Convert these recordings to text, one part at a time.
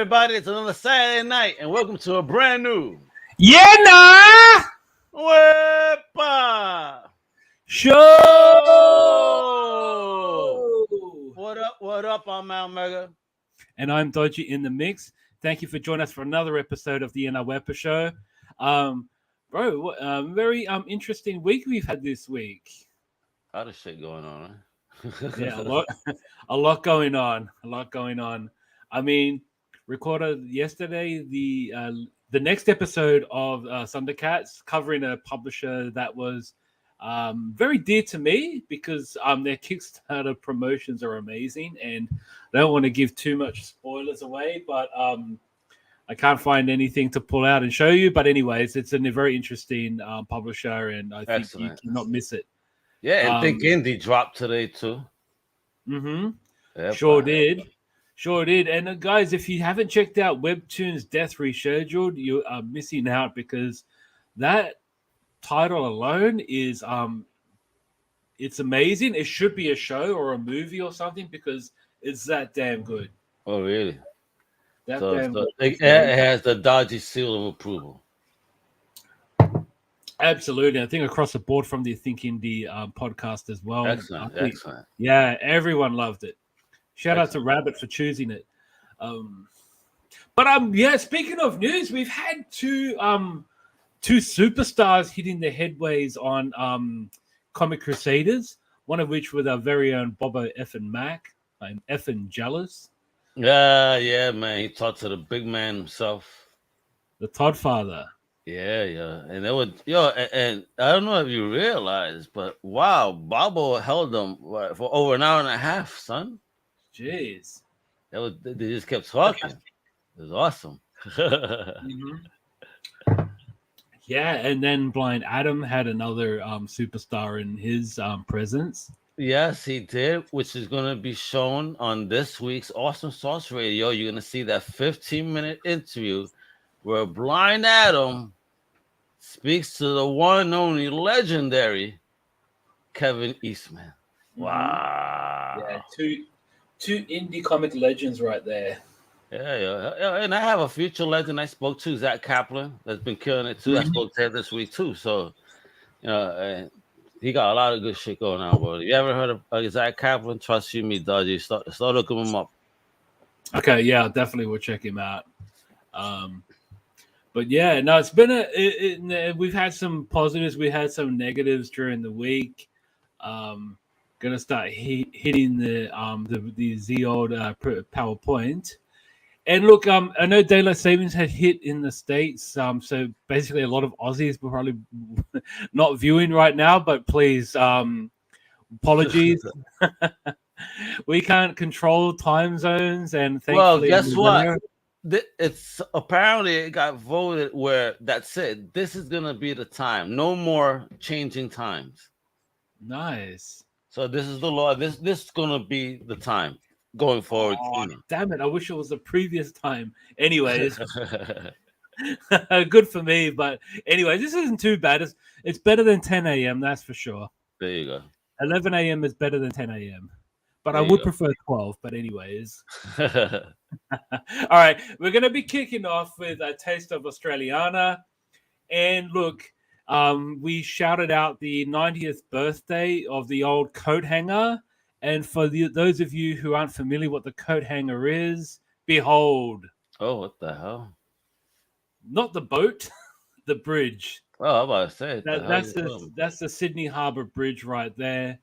everybody? It's another Saturday night, and welcome to a brand new Wepa Show. What up? I'm Mount Mega. And I'm Dodgy in the mix. Thank you for joining us for another episode of the Wepa Show. Very interesting week we've had this week. A lot of shit going on, huh? Yeah, a lot going on. I mean, recorded yesterday the next episode of Thundercats, covering a publisher that was very dear to me because their Kickstarter promotions are amazing, and I don't want to give too much spoilers away, but I can't find anything to pull out and show you. But anyways, it's a very interesting publisher, and I think you cannot miss it. Yeah, and Think Indie dropped today too. Mm-hmm. Yep. Sure did. And guys, if you haven't checked out Webtoon's Death Rescheduled, you are missing out because that title alone is it's amazing. It should be a show or a movie or something because it's that damn good. Oh, really? It has the Dodgy seal of approval. Absolutely. I think across the board from the Think Indie podcast as well. Excellent. Yeah, everyone loved it. Shout out to Rabbit for choosing it. Speaking of news, we've had two superstars hitting their headways on Comic Crusaders, one of which with our very own Bobo effing Mac. I'm effing jealous. Yeah, man. He talked to the big man himself. The Todd Father. Yeah. And they would, and I don't know if you realize, but wow, Bobo held them for over an hour and a half, son. Jeez. They just kept talking. It was awesome. Mm-hmm. Yeah, and then Blind Adam had another superstar in his presence. Yes, he did, which is going to be shown on this week's Awesome Sauce Radio. You're going to see that 15-minute interview where Blind Adam speaks to the one and only legendary Kevin Eastman. Wow. Yeah, two indie comic legends right there. Yeah. And I have a future legend I spoke to, Zach Kaplan, that's been killing it too. Mm-hmm. I spoke to him this week too. So, he got a lot of good shit going on, bro. You ever heard of Zach Kaplan? Trust you, me, Dodgy. Start looking him up. Okay, yeah, definitely will check him out. But yeah, no, it's been we've had some positives, we had some negatives during the week. Gonna start hitting the old PowerPoint. And look, I know daylight savings had hit in the States, so basically a lot of Aussies were probably not viewing right now, but please, apologies. We can't control time zones, and thankfully, well, guess what? It's apparently it got voted where that's it. This is gonna be the time. No more changing times. Nice. So this is the law. This is gonna be the time going forward. Oh, damn it! I wish it was the previous time. Anyways, good for me. But anyway, this isn't too bad. It's better than 10 a.m. That's for sure. There you go. 11 a.m. is better than 10 a.m. But I would prefer 12. But anyways, all right, we're gonna be kicking off with a taste of Australiana, and look. We shouted out the 90th birthday of the old coat hanger. And for those of you who aren't familiar what the coat hanger is, behold. Oh, what the hell? Not the boat, the bridge. Oh, I'm about to say that's the Sydney Harbour Bridge right there.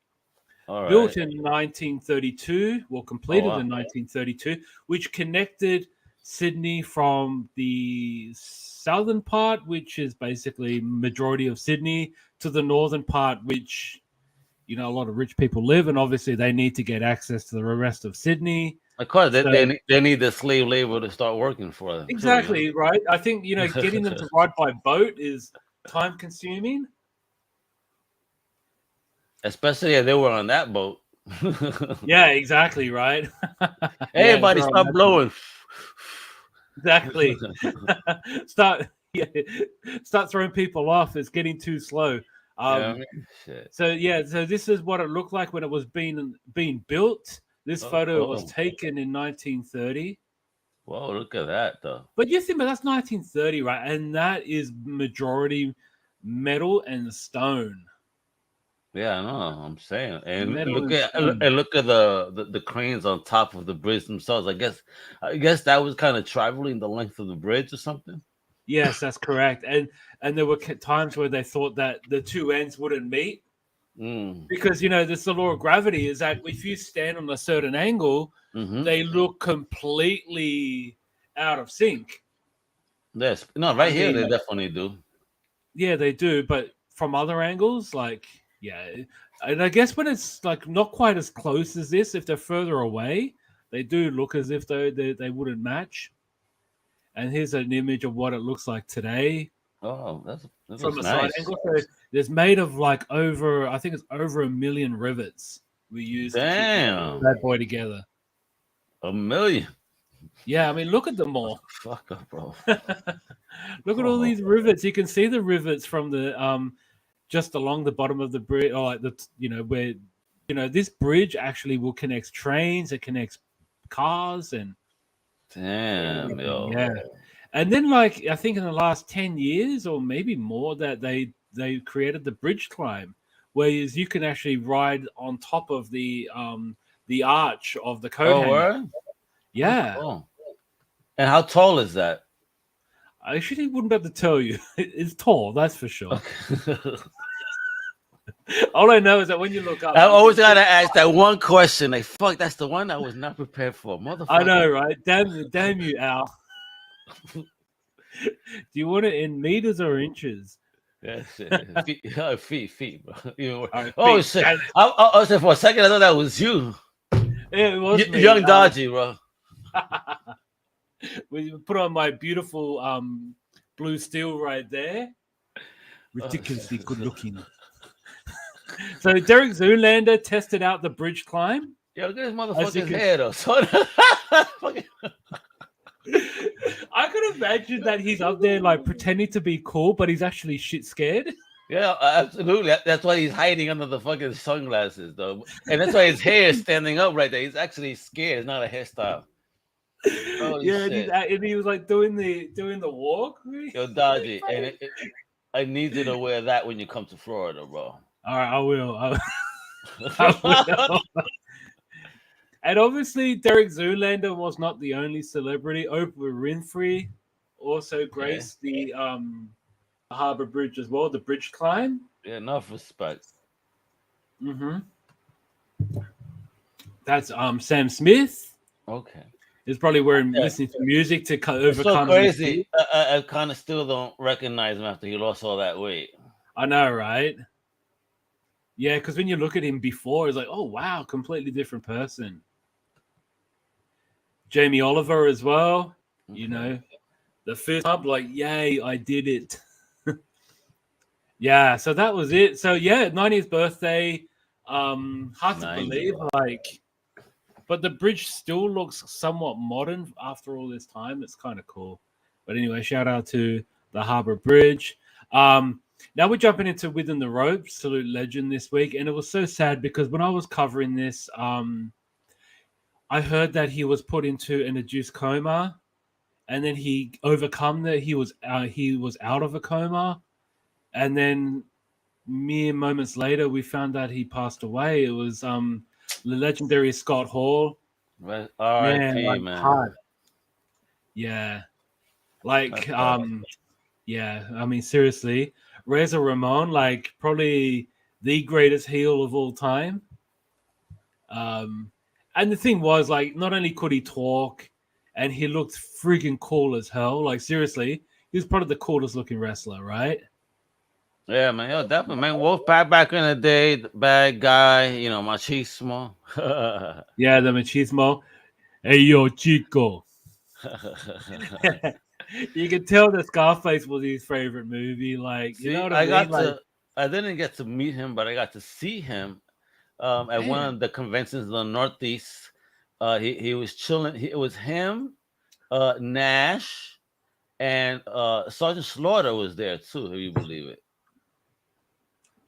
All right. Built in 1932, completed in 1932, which connected Sydney from the southern part, which is basically majority of Sydney, to the northern part, which, a lot of rich people live, and obviously they need to get access to the rest of Sydney. Of course, they need the slave labor to start working for them. Exactly, right? I think, getting them to ride by boat is time consuming. Especially if they were on that boat. Yeah, exactly, right? Everybody stop blowing. Exactly. Start throwing people off. It's getting too slow. So this is what it looked like when it was being built. This photo was taken in 1930. Whoa, look at that though. But you think, but that's 1930, right? And that is majority metal and stone. Yeah, I know. I'm saying, and Metal look and at stone. the cranes on top of the bridge themselves. I guess that was kind of traveling the length of the bridge or something. Yes, that's correct. And there were times where they thought that the two ends wouldn't meet Mm. because this the law of gravity is that if you stand on a certain angle, Mm-hmm. they look completely out of sync. Yes. No, I right here mean, they definitely do. yeah, they do, but from other angles, like yeah, and I guess when it's like not quite as close as this, if they're further away, they do look as if they wouldn't match. And here's an image of what it looks like today Oh, that from looks a side nice. angle. So there's made of like over, I think it's over 1 million rivets we used to keep Damn, that boy together. 1 million. Yeah, I mean, look at them all. Fuck up, bro. Look at all Oh, these rivets. You can see the rivets from the just along the bottom of the bridge, or like the where this bridge actually will connect trains, it connects cars, and damn, everything. yo. Yeah. And then, like, I think in the last 10 years or maybe more, that they created the bridge climb, whereas you can actually ride on top of the arch of the coat Oh, hanger. word? Oh, Yeah. cool. And how tall is that? I actually wouldn't be able to tell you. It's tall, that's for sure. Okay. All I know is that when you look up, I always gotta ask that one question. Like, fuck, that's the one I was not prepared for, motherfucker. I know, right? Damn you, Al. Do you want it in meters or inches? Yes, feet, bro. All right, Oh feet. shit! I said for a second I thought that was you, It was me. young Dodgy, bro. We put on my beautiful blue steel right there. Ridiculously good looking. So Derek Zoolander tested out the bridge climb. Yo, look at this As you motherfucker's can- hair though. So, I could imagine that he's up there like pretending to be cool, but he's actually shit scared. yeah, absolutely. That's why he's hiding under the fucking sunglasses, though, and that's why his hair is standing up right there. He's actually scared. It's not a hairstyle. Holy Yeah, shit. and he was like doing the walk. Yo, Dodgy, and I need you to wear that when you come to Florida, bro. All right, I will. I will. And obviously, Derek Zoolander was not the only celebrity. Oprah Winfrey also graced the Harbour Bridge as well, the bridge climb. Yeah, enough respect. Mm-hmm. That's Sam Smith Okay. is probably listening to music to It's overcome. so crazy. I kind of still don't recognize him after he lost all that weight. I know, right? Yeah, because when you look at him before, it's like, oh wow, completely different person. Jamie Oliver as well. Okay. You know, the first up, like, yay, I did it. Yeah, so that was it. So yeah, 90th birthday. Hard to believe, like, but the bridge still looks somewhat modern after all this time. It's kind of cool. But anyway, shout out to the Harbour Bridge. Now we're jumping into Within the Ropes, Salute Legend this week, and it was so sad because when I was covering this, I heard that he was put into an induced coma, and then he overcome that. He was out of a coma, and then mere moments later, we found out he passed away. It was the legendary Scott Hall. Right. R.I.P. Man. Hard. Yeah, like yeah. I mean, seriously, Razor Ramon, like probably the greatest heel of all time. And the thing was, like, not only could he talk, and he looked freaking cool as hell. Like, seriously, he was probably the coolest looking wrestler, right? Yeah, man. Yo, definitely, man. Wolfpack back in the day, the bad guy, machismo. Yeah, the machismo. Hey, yo, Chico. You can tell that Scarface was his favorite movie. Like, See, you know what I mean? I didn't get to meet him, but I got to see him at one of the conventions in the Northeast. He was chilling. It was him, Nash, and Sergeant Slaughter was there too, if you believe it.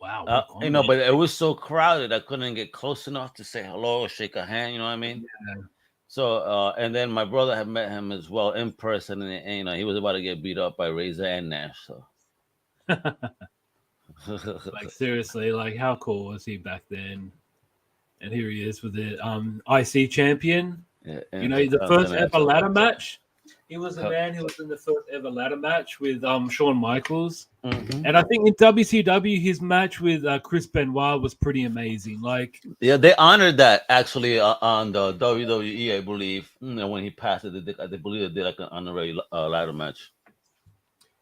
Wow. But it was so crowded I couldn't get close enough to say hello or shake a hand. You know what I mean? Yeah. So, and then my brother had met him as well in person, and you know, he was about to get beat up by Razor and Nash. So, Like seriously, like how cool was he back then? And here he is with the IC champion. yeah, You know, the first ever Intercontinental. ladder match. He was the man who was in the first ever ladder match with Shawn Michaels. Mhm. And I think in WCW, his match with Chris Benoit was pretty amazing. Like, Yeah, they honored that actually on the WWE, I believe. You know, when he passed it, they believe they did like an honorary ladder match.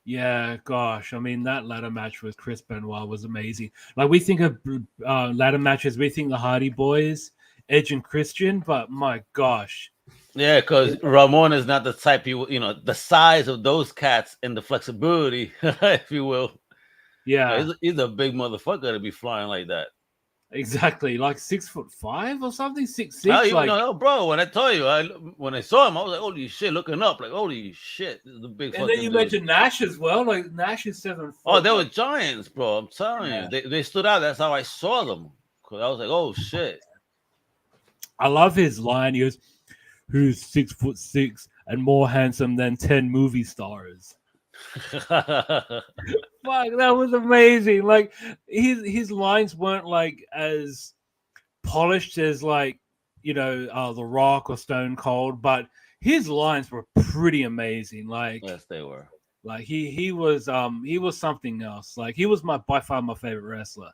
yeah, gosh, I mean, that ladder match with Chris Benoit was amazing. Like, we think of ladder matches, we think the Hardy Boys, Edge and Christian, but my gosh. Yeah, because Ramon is not the type you know, the size of those cats and the flexibility, if you will. Yeah, He's a big motherfucker to be flying like that. exactly. Like 6'5" or something, 6'6". You Like, know, bro, when I tell you, when I saw him, I was like, holy shit, looking up, like, holy shit, this is a big and fucking then you dude. mentioned Nash as well. Like, Nash is 7 Oh, foot. they were Like, giants, bro. I'm telling yeah. you. They stood out. That's how I saw them. Cause I was like, oh shit. I love his line. He goes, "Who's 6'6" and more handsome than 10 movie stars?" Fuck, that was amazing. Like his lines weren't like as polished as like The Rock or Stone Cold, but his lines were pretty amazing. Like Yes, they were. like he was something else. Like he was by far my favorite wrestler.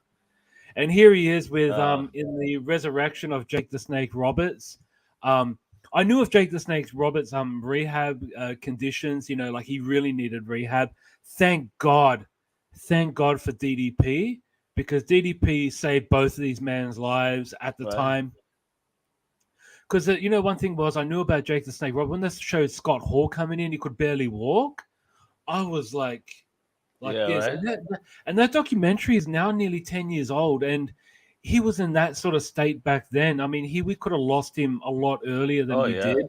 And here he is with in the resurrection of Jake the Snake Roberts. I knew of Jake the Snake Roberts rehab conditions, like he really needed rehab. Thank God for DDP, because DDP saved both of these men's lives at the time. Because one thing was, I knew about Jake the Snake Roberts when this showed Scott Hall coming in, he could barely walk. I was like this. Right? And that documentary is now nearly 10 years old, and he was in that sort of state back then. I mean, we could have lost him a lot earlier than we did.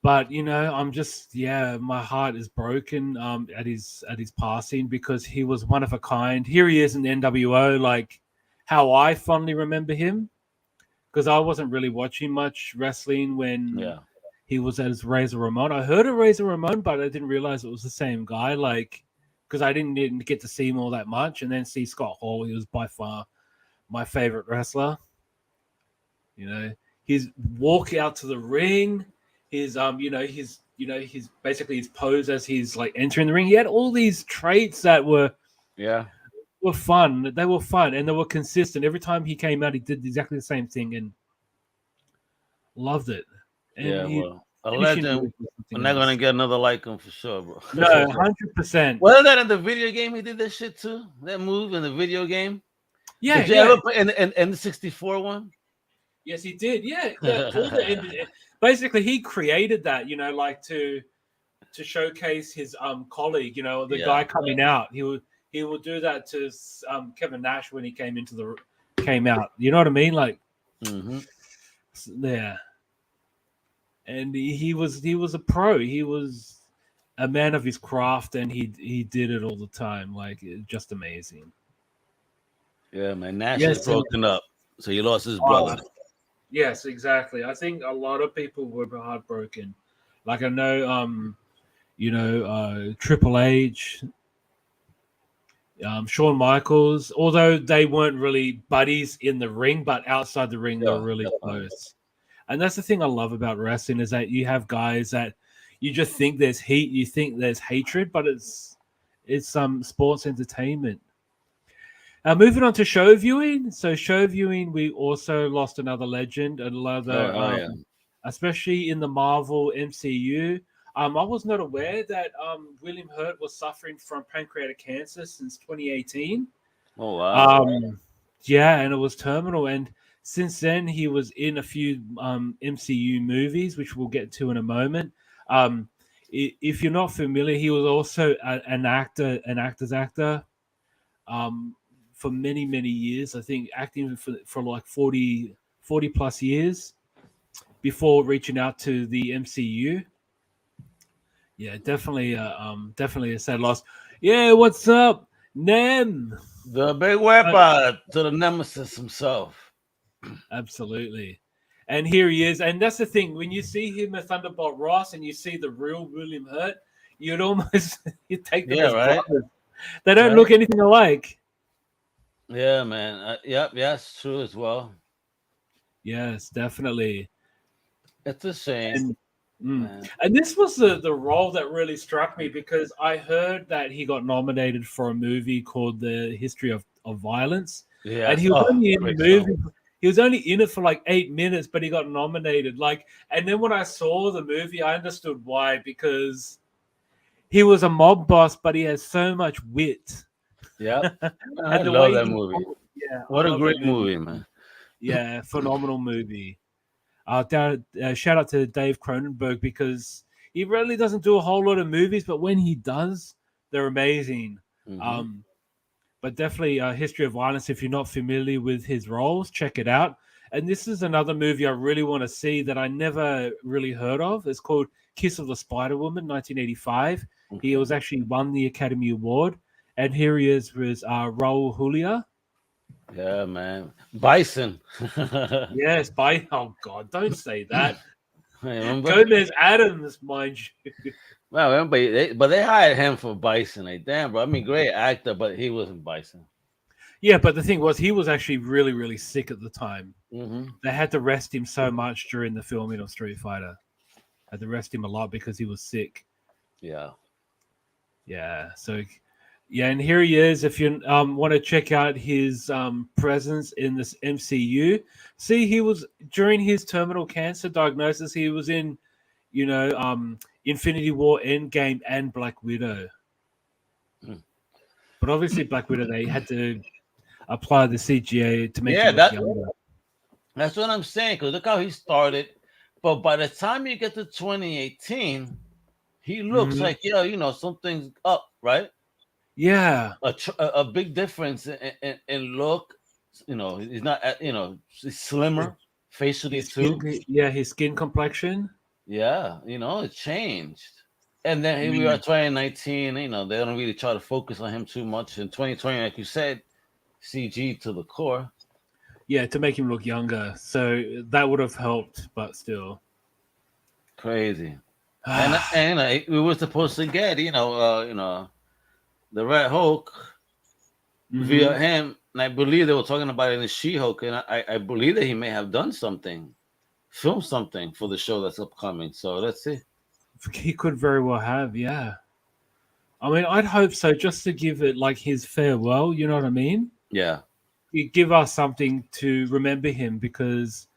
But I'm just my heart is broken at his passing, because he was one of a kind. Here he is in the NWO, like how I fondly remember him, because I wasn't really watching much wrestling when he was as Razor Ramon. I heard of Razor Ramon, but I didn't realize it was the same guy. Like, because I didn't get to see him all that much, and then see Scott Hall. He was by far my favorite wrestler. His walk out to the ring, his his basically his pose as he's like entering the ring. He had all these traits that were fun. They were fun, and they were consistent. Every time he came out, he did exactly the same thing, and loved it. And a legend. We're not gonna get another like him for sure, bro. No, 100%. Wasn't that in the video game? He did that shit too. That move in the video game. Yeah. Did you ever play in the 64 one? Yes, he did. Yeah. Basically, he created that. Like to showcase his colleague. The guy coming out. He would do that to Kevin Nash when he came out. You know what I mean? Like, yeah. And he was a pro. He was a man of his craft, and he did it all the time. Like, just amazing. Yeah, man. Nash is broken up, so he lost his brother. Yes, exactly. I think a lot of people were heartbroken. Like, I know, Triple H, Shawn Michaels, although they weren't really buddies in the ring, but outside the ring, they were really close. And that's the thing I love about wrestling, is that you have guys that you just think there's heat, you think there's hatred, but it's sports entertainment. Moving on to show viewing. So show viewing, we also lost another legend, especially in the Marvel MCU. I was not aware that William Hurt was suffering from pancreatic cancer since 2018. Oh, wow. Yeah, and it was terminal. And since then, he was in a few MCU movies, which we'll get to in a moment. If you're not familiar, he was also an actor's actor for many, many years. I think acting for like 40 plus years before reaching out to the MCU. Yeah, definitely a sad loss. Yeah, what's up, Nem? The big Wepa to the nemesis himself. Absolutely. And here he is. And that's the thing. When you see him as Thunderbolt Ross and you see the real William Hurt, you'd almost you take them as brothers. They don't look anything alike. Yeah, man. Yep, it's true as well. Yes, definitely. It's a shame. And this was the role that really struck me because I heard that he got nominated for a movie called The History of Violence. Yeah. And he was only in the movie. He was only in it for like 8 minutes, but he got nominated. And then when I saw the movie, I understood why, because he was a mob boss, but he has so much wit. Yeah. I love that movie. Yeah. What a great movie, man. Yeah, phenomenal movie. Shout out to Dave Cronenberg because he really doesn't do a whole lot of movies, but when he does, they're amazing. Mm-hmm. But definitely History of Violence. If you're not familiar with his roles, check it out. And this is another movie I really want to see that I never really heard of. It's called Kiss of the Spider Woman, 1985. Okay. He was actually won the Academy Award. And here he is with Raul Julia. Yeah, man. Bison. Yes, Bison. Oh, God, don't say that. Gomez Adams, mind you. Well, but they hired him for Bison. Like, damn, bro. I mean, great actor, but he wasn't Bison. Yeah, but the thing was, he was actually really, really sick at the time. Mm-hmm. They had to rest him so much during the filming of Street Fighter. Had to rest him a lot because he was sick. Yeah. Yeah, so... Yeah, and here he is. If you want to check out his presence in this MCU, see, he was during his terminal cancer diagnosis. He was in, Infinity War, Endgame, and Black Widow. But obviously, Black Widow, they had to apply the CGI to make him look younger. That's what I'm saying. Because look how he started. But by the time you get to 2018, he looks like something's up, right? Yeah, a big difference in look. He's not. He's slimmer facially too. His skin complexion. Yeah, it changed. And then here we are, 2019. They don't really try to focus on him too much. In 2020, like you said, CG to the core. Yeah, to make him look younger. So that would have helped, but still, crazy. and we were supposed to get, the Red Hulk via him, and I believe they were talking about it in the She-Hulk, and I believe that he may have done something, filmed something for the show that's upcoming. So let's see. He could very well have, yeah. I mean, I'd hope so, just to give it like his farewell. You know what I mean? Yeah. You give us something to remember him because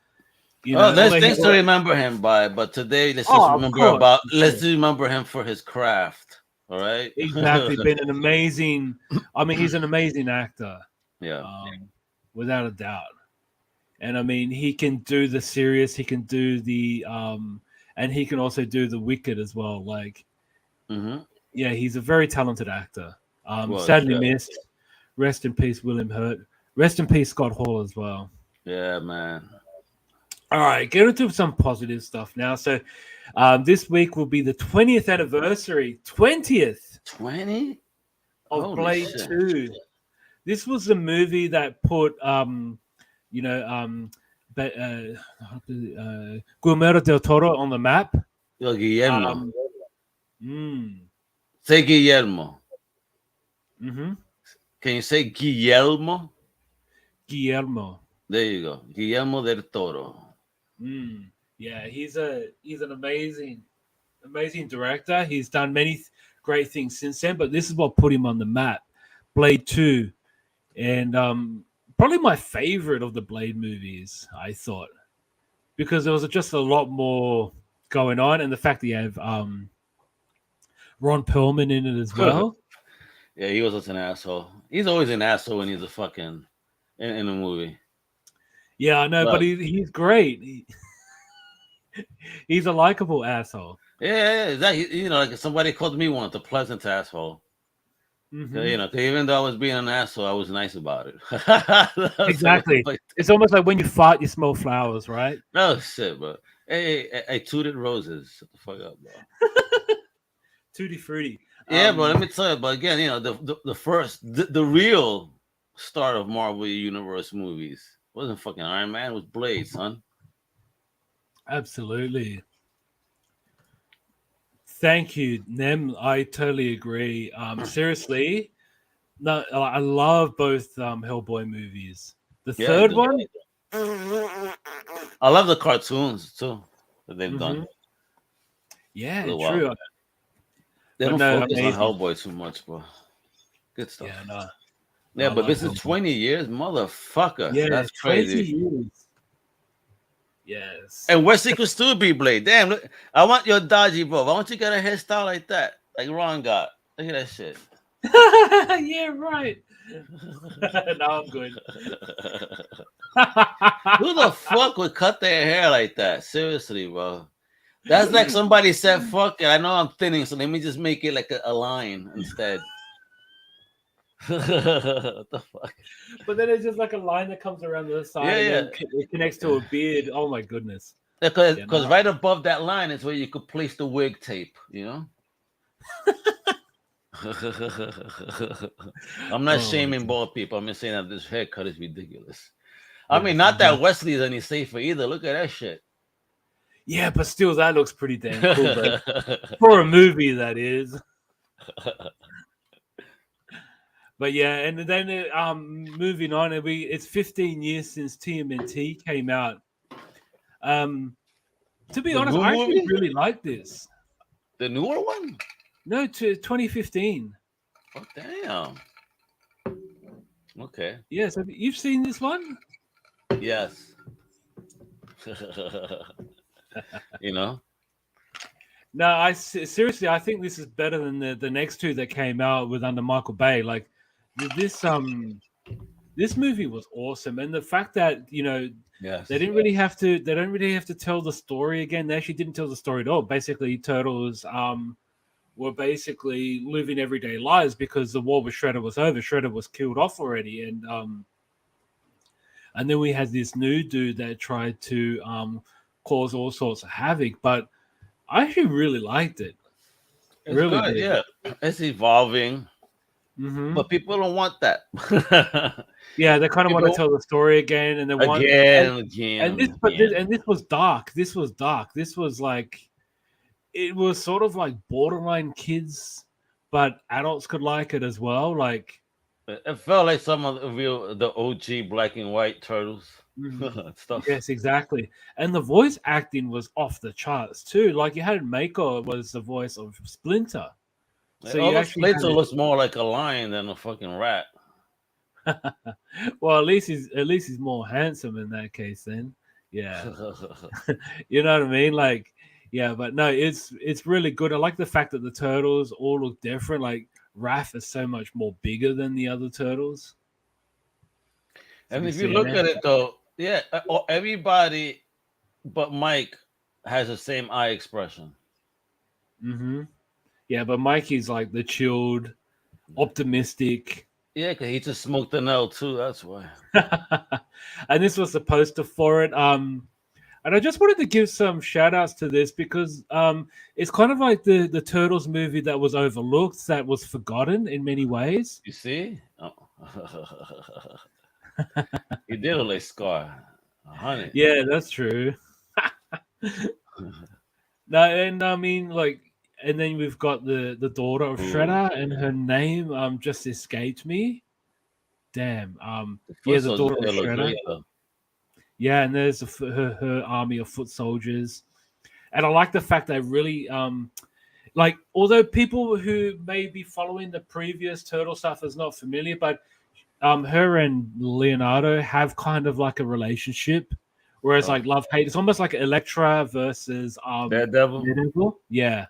there's things to remember him by, but today let's just remember him for his craft. All right. Exactly. Been an amazing. I mean, he's an amazing actor. Yeah. Without a doubt. And I mean, he can do the serious. He can do the and he can also do the wicked as well. Like, yeah, he's a very talented actor. Sadly missed. Rest in peace, William Hurt. Rest in peace, Scott Hall as well. Yeah, man. All right, get into some positive stuff now. So. This week will be the 20th anniversary. 20th? 20? Of Blade 2. This was the movie that put, Guillermo del Toro on the map. Guillermo. Say Guillermo. Mm-hmm. Can you say Guillermo? Guillermo. There you go. Guillermo del Toro. Yeah, he's an amazing director. He's done many great things since then, but this is what put him on the map. Blade 2. And probably my favorite of the Blade movies, I thought. Because there was just a lot more going on, and the fact that you have Ron Perlman in it as well. Yeah, he was just an asshole. He's always an asshole when he's a fucking in a movie. Yeah, I know, but he's great. He's a likable asshole. Yeah, exactly. Like if somebody called me one, the pleasant asshole. Even though I was being an asshole, I was nice about it. Exactly. It's almost like when you fart, you smell flowers, right? No shit, bro. Hey, I tooted roses. Shut the fuck up, bro. Tutti frutti. Yeah, but let me tell you. But again, the real start of Marvel Universe movies wasn't fucking Iron Man. It was Blade, son. Absolutely. Thank you, Nem. I totally agree. Seriously, no, I love both Hellboy movies. The Yeah, third one, I love the cartoons too that they've done. hmm yeah, A while true. back. They But don't no, focus on amazing. Hellboy too much, bro. Good Yeah, stuff. no, no, Yeah, I but love this is Hellboy. 20 years, motherfucker. Yeah, That's 20 crazy. years. Yes. And where's Secret Stu B Blade? Damn, look, I want your Dodgy, bro. Why don't you get a hairstyle like that? Like Ron got. Look at that shit. Yeah, right. No, I'm good. Who the fuck would cut their hair like that? Seriously, bro. That's like somebody said, fuck it. I know I'm thinning, so let me just make it like a line instead. What the fuck? But then it's just like a line that comes around the side Yeah, and yeah. then it connects to a beard. Oh my goodness. Because Yeah, no. right above that line is where you could place the wig tape, you know? I'm not Oh, shaming my bald people. I'm just saying that this haircut is ridiculous. I mean, yes, not that exactly. Wesley is any safer either. Look at that shit. Yeah, but still, that looks pretty damn cool, bro. For a movie, that is. But yeah, and then moving on, it's 15 years since TMNT came out. To be The honest, new I actually movie? really like this. The newer one? No, to 2015. Oh, damn. Okay. Yes, you've seen this one? Yes. You know? No, seriously, I think this is better than the next two that came out with under Michael Bay. Like this this movie was awesome, and the fact that Yes. they don't really have to tell the story again. They actually didn't tell the story at all. Basically, turtles were basically living everyday lives because the war with Shredder was over. Shredder was killed off already, and then we had this new dude that tried to cause all sorts of havoc. But I actually really liked it. It's Really good, did. yeah. It's evolving, Hmm. but people don't want that. Yeah, they kind of want to People tell the story again, and they want again, and again, again. this was dark. This was dark. This was like it was sort of like borderline kids, but adults could like it as well. Like, It felt like some of the OG black and white turtles mhm. stuff. Yes, exactly. And the voice acting was off the charts too. Like you had Mako was the voice of Splinter, so you Although actually Splinter had looks more like a lion than a fucking rat. it. Well, at least he's more handsome in that case. Then, yeah. You know what I mean? Like, yeah, but no, it's really good. I like the fact that the turtles all look different. Like Raph is so much more bigger than the other turtles. Have And you if you seen look it? at it though, yeah, everybody but Mike has the same eye expression. Mm-hmm. Yeah, but Mikey's like the chilled, optimistic. Yeah, because he just smoked an L too. That's why. And this was the poster for it. And I just wanted to give some shout outs to this because it's kind of like the Turtles movie that was overlooked, that was forgotten in many ways. You see? Oh. He did look like Scar. 100. Yeah, that's true. No, and I mean, like, and then we've got the daughter of Ooh. Shredder, and her name just escaped me. Damn. The Yeah, foot the soldiers daughter of there look Shredder. great though. Yeah, and there's her army of foot soldiers, and I like the fact they really like, although people who may be following the previous turtle stuff is not familiar, but her and Leonardo have kind of like a relationship, whereas Oh, like love hate, it's almost like Elektra versus Daredevil. Daredevil. Yeah,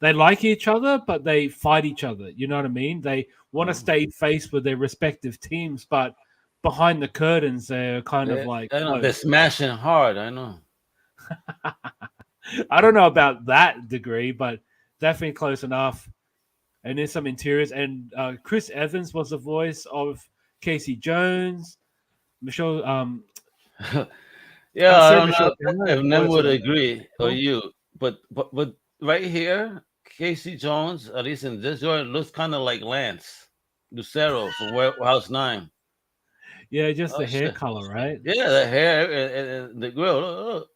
they like each other, but they fight each other. You know what I mean? They want to Oh. stay face with their respective teams, but behind the curtains, they're kind of like I know they're close. smashing hard. I know. I don't know about that degree, but definitely close enough. And there's some interiors. And Chris Evans was the voice of Casey Jones. Michelle, Yeah, I Sarah don't know Michelle Gellar is if the Nem voice would of agree or Michael. you, but right here, Casey Jones, at least in this joint, looks kind of like Lance Lucero from Warehouse 9. Yeah, just Oh the hair shit! color, right? Yeah, the hair and the grill. Look.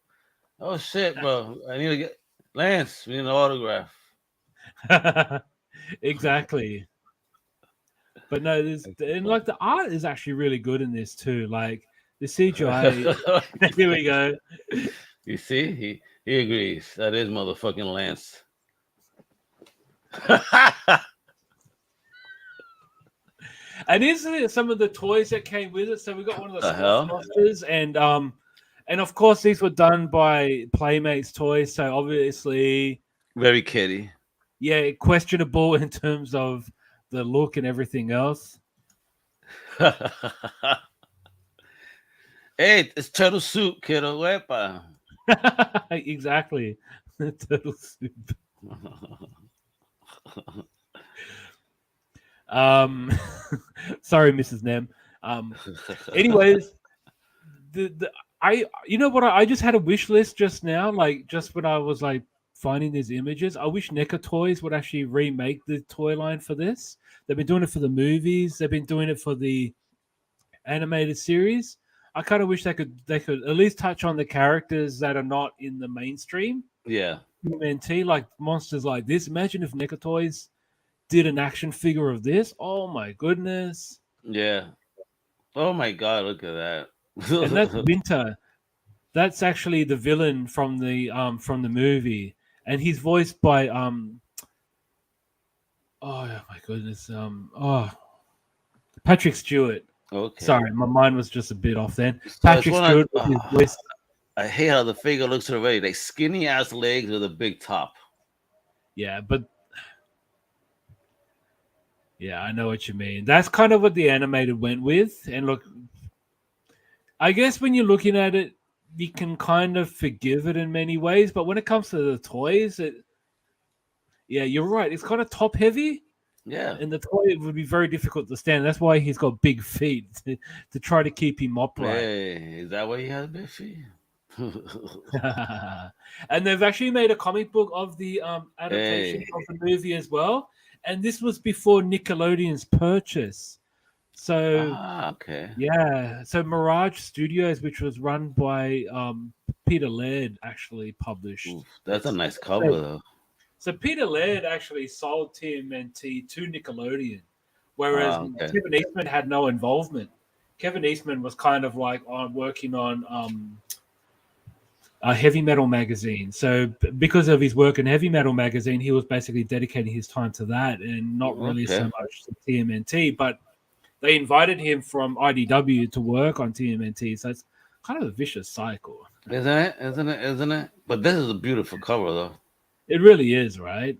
Oh shit, bro! I need to get Lance. We need an autograph. Exactly. But no, there's and like the art is actually really good in this too. Like the CGI. Here we go. You see, he agrees. That is motherfucking Lance. And isn't it some of the toys that came with it? So we got one of the hell? Ghostbusters, and of course these were done by Playmates Toys. So obviously, Very kitty. yeah, questionable in terms of the look and everything else. Hey, it's turtle soup, kiddo. Wepa. Exactly, turtle soup. Sorry, Mrs. Nem. Anyways, you know what, I just had a wish list just now, like just when I was like finding these images. I wish NECA Toys would actually remake the toy line for this. They've been doing it for the movies. They've been doing it for the animated series. I kind of wish they could at least touch on the characters that are not in the mainstream. Yeah. TMNT, like monsters like this. Imagine if NECA Toys did an action figure of this. Oh my goodness. Yeah. Oh my god, look at that. And that's Winter. That's actually the villain from the movie, and he's voiced by oh my goodness, Patrick Stewart. Okay. Sorry, my mind was just a bit off then. So Patrick Stewart with his voice. I hate how the figure looks already. Like skinny ass legs with a big top. Yeah, but yeah, I know what you mean. That's kind of what the animated went with. And look, I guess when you're looking at it, you can kind of forgive it in many ways. But when it comes to the toys, yeah, you're right. It's kind of top heavy. Yeah. And the toy would be very difficult to stand. That's why he's got big feet to try to keep him upright. Hey, is that why he has big feet? And they've actually made a comic book of the adaptation of the movie as well. And this was before Nickelodeon's purchase. So, okay. Yeah. So Mirage Studios, which was run by Peter Laird, actually published. Oof, that's a nice cover, though. So Peter Laird actually sold TMNT to Nickelodeon, whereas Kevin Eastman had no involvement. Kevin Eastman was kind of like working on a heavy metal magazine. So because of his work in heavy metal magazine, he was basically dedicating his time to that and not really so much to TMNT. But they invited him from IDW to work on TMNT. So it's kind of a vicious cycle. Isn't it? But this is a beautiful cover, though. It really is, right?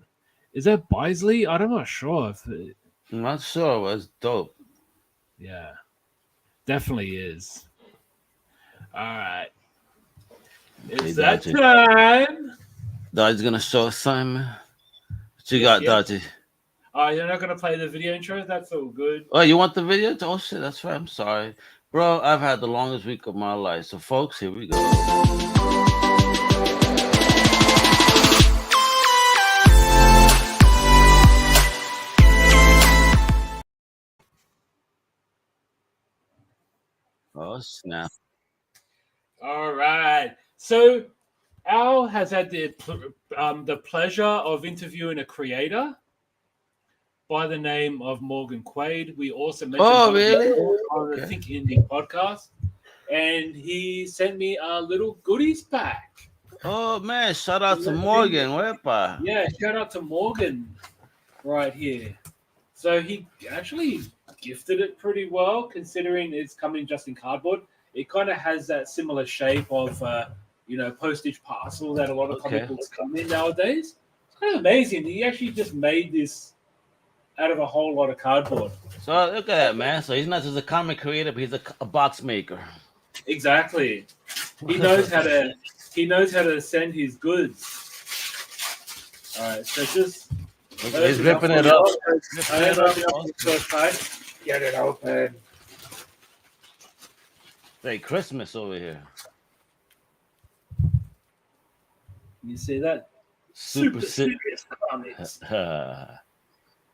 Is that Bisley? I'm not sure. I'm not sure, but it's dope. Yeah, definitely is. All right. It's that time. Dodgy's going to show us Simon. What you got, Dodgy? You're not going to play the video intro? That's all good. Oh, you want the video? Oh, shit, that's right. I'm sorry. Bro, I've had the longest week of my life. So, folks, here we go. Oh, snap. All right. So Al has had the pleasure of interviewing a creator by the name of Morgan Quaid. We also mentioned on the Think Indie podcast. And he sent me a little goodies pack. Oh, man. Shout out to Morgan. Wepa. Yeah, shout out to Morgan right here. So he actually gifted it pretty well, considering it's coming just in cardboard. It kind of has that similar shape of, postage parcel that a lot of comic books come in nowadays. It's kind of amazing. He actually just made this out of a whole lot of cardboard. So look at that, man. So he's not just a comic creator, but he's a box maker. Exactly. He knows how to send his goods. All right, so just he's ripping it up. Get it open. Hey, Christmas over here. You see that? Super serious comics.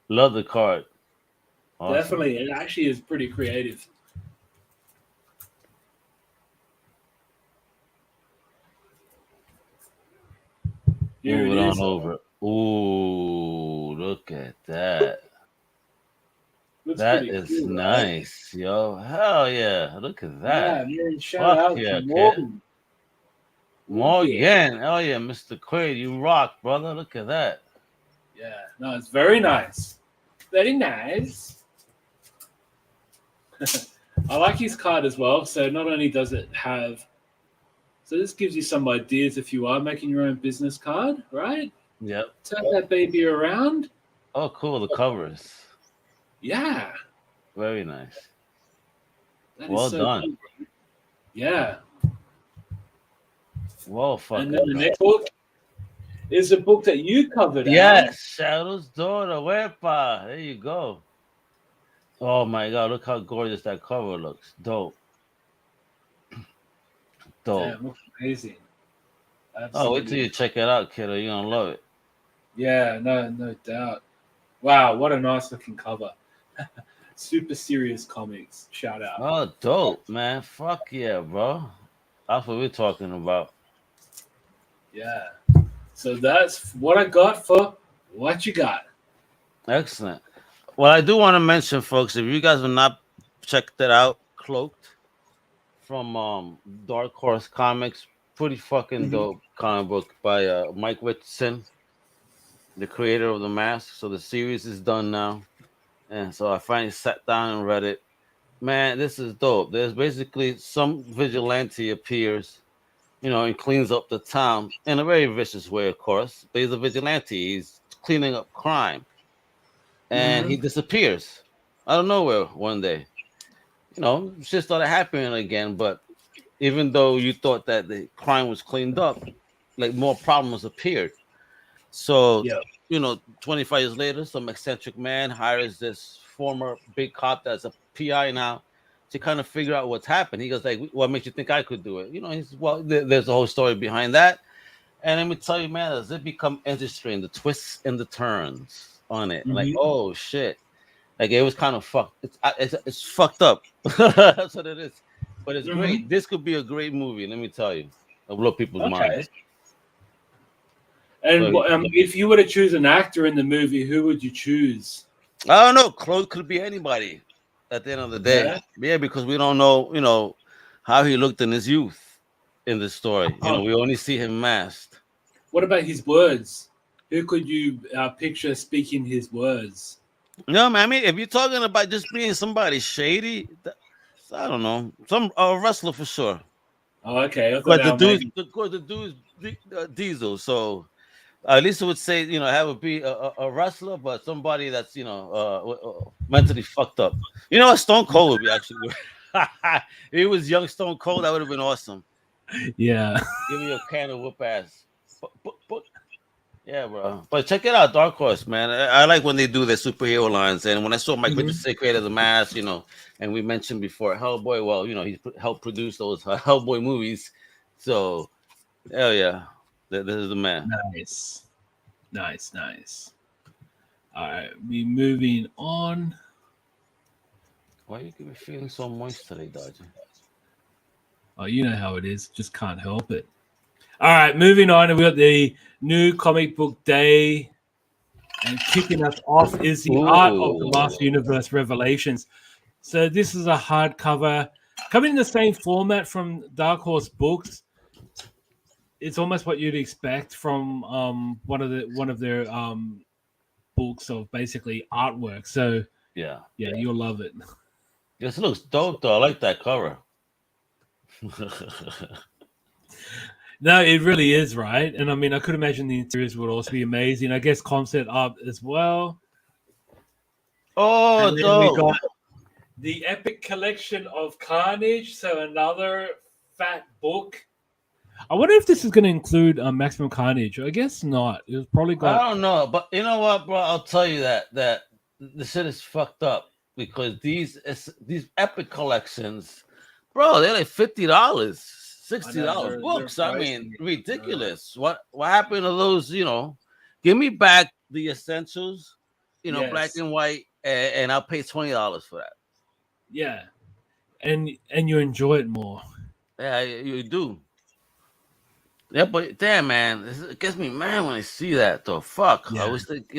Love the card. Awesome. Definitely. It actually is pretty creative. Here Move it it is. on over. Ooh, look at that. Looks That pretty is cool, right? nice, yo. Hell yeah. Look at that. Yeah, man. Shout Fuck out to yeah, kid. Morgan. Oh, yeah. Morgan. Oh yeah, Mr. Quaid, you rock, brother. Look at that. Yeah. No, it's very nice. Very nice. I like his card as well. So not only does it have, so this gives you some ideas if you are making your own business card, right? Yep. Turn that baby around. Oh, cool. The covers. Yeah, Very nice. that is Well so done. cool. Yeah. Well And fucking then the done. next book is a book that you covered, Al. Yes, Shadow's daughter. Wepa. There you go. Oh my god, look how gorgeous that cover looks. Dope. Dope. Damn, looks amazing. Oh, wait till Absolutely. you check it out, kiddo. You're gonna love it. Yeah, no doubt. Wow, what a nice looking cover. Super serious comics. Shout out. Oh, dope, man. Fuck yeah, bro. That's what we're talking about. Yeah. So that's what I got for what you got. Excellent. Well, I do want to mention, folks, if you guys have not checked it out, Cloaked from Dark Horse Comics, pretty fucking dope comic book by Mike Richardson, the creator of the Mask. So the series is done now, and so I finally sat down and read it. Man, this is dope. There's basically some vigilante appears, and cleans up the town in a very vicious way, of course. But he's a vigilante. He's cleaning up crime, and he disappears out of nowhere one day. Shit started happening again. But even though you thought that the crime was cleaned up, like more problems appeared. So, Yeah. 25 years later, some eccentric man hires this former big cop that's a PI now to kind of figure out what's happened. He goes like, "What makes you think I could do it?" There's a whole story behind that. And let me tell you, man, as it become interesting, the twists and the turns on it, like, oh shit, like it was kind of fucked. It's fucked up. That's what it is. But it's great. This could be a great movie. Let me tell you, it'll blow people's minds. And if you were to choose an actor in the movie, who would you choose? I don't know. Claude could be anybody at the end of the day. Yeah, because we don't know, how he looked in his youth in the story. We only see him masked. What about his words? Who could you picture speaking his words? No, man. I mean, if you're talking about just being somebody shady, I don't know, a wrestler for sure. Oh, okay. But the dude's Diesel, so at least I would say, have it be a wrestler, but somebody that's mentally fucked up. Stone Cold would be actually good. If it was young Stone Cold, that would have been awesome. Yeah. Give me a can of whoop ass. Yeah, bro. But check it out, Dark Horse, man. I like when they do their superhero lines. And when I saw Mike Richardson create the Mask, and we mentioned before Hellboy, well, he helped produce those Hellboy movies. So, hell yeah. This is the man. Nice. All right, we moving on. Why you keep feeling so moist today, Dodgy? Oh, you know how it is. Just can't help it. All right, moving on. We got the new comic book day, and kicking us off is the Art of the Master Universe Revelations. So this is a hardcover, coming in the same format from Dark Horse Books. It's almost what you'd expect from one of their books of basically artwork. So yeah, you'll love it. This looks dope, though. I like that cover. No, it really is, right? And I mean, I could imagine the interiors would also be amazing. I guess concept art as well. Oh, dope. We got the Epic Collection of Carnage, so another fat book. I wonder if this is going to include Maximum Carnage. I guess not. It was probably got. I don't know, but you know what, bro? I'll tell you that the shit is fucked up because these Epic collections, bro, they're like $50, $60 books. I mean, ridiculous. What happened to those? Give me back the essentials, black and white, and I'll pay $20 for that. Yeah, and you enjoy it more. Yeah, you do. Yeah, but damn, man, it gets me mad when I see that. Though, fuck. I Yeah, always think,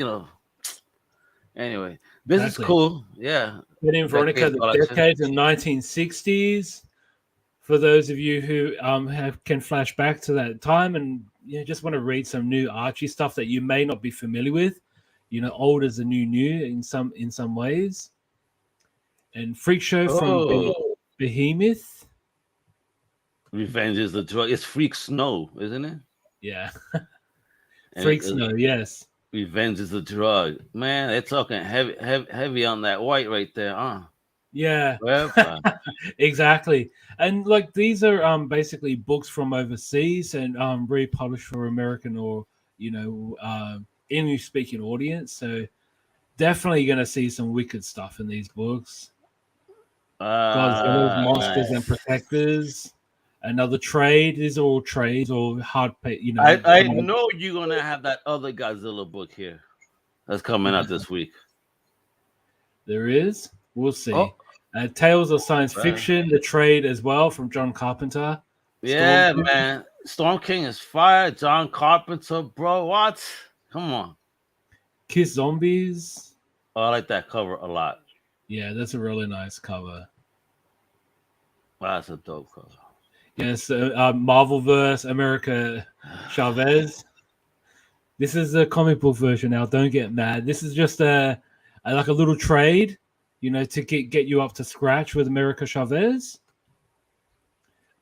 Anyway, this is exactly. cool. Yeah, Then Veronica, decade the collection. decade of 1960s. For those of you who can flash back to that time and just want to read some new Archie stuff that you may not be familiar with, old as the new in some ways. And Freak Show from Oh, Behemoth. Revenge is the drug. It's Freak Snow, isn't it? Yeah. And Freak Snow, yes. Revenge is the drug. Man, they're talking heavy on that white right there, huh? Yeah, Wepa. exactly. And like these are basically books from overseas and republished for American or English speaking audience. So definitely going to see some wicked stuff in these books. Godzilla's Monsters and Nice. Protectors. Another trade. These are all trades or hard pay. I know you're gonna have that other Godzilla book here that's coming out this week. There is. We'll see. Oh, Tales of Science right. Fiction, the trade as well from John Carpenter. Yeah, Storm King. man. Storm King is fire. John Carpenter, bro. What? Come on. Kiss Zombies. Oh, I like that cover a lot. Yeah, that's a really nice cover. Wow, that's a dope cover. Yes, Marvelverse, America Chavez. This is the comic book version now. Don't get mad. This is just like a little trade, to get you up to scratch with America Chavez.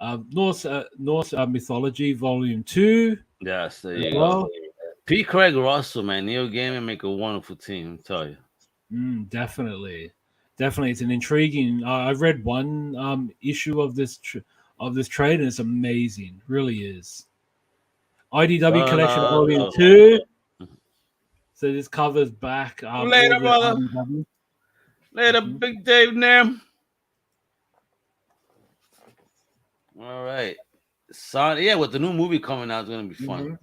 Norse Mythology Volume 2. Yes, there you go. P. Craig Russell, man. Neil Gaiman make a wonderful team, I tell you. Definitely. It's an intriguing. I've read one issue of this trade, and it's amazing. Really is. IDW Collection Volume 2. So this covers back. Later, brother. IDW. Later, Big Dave Nam. All right. Yeah, with the new movie coming out, it's going to be fun.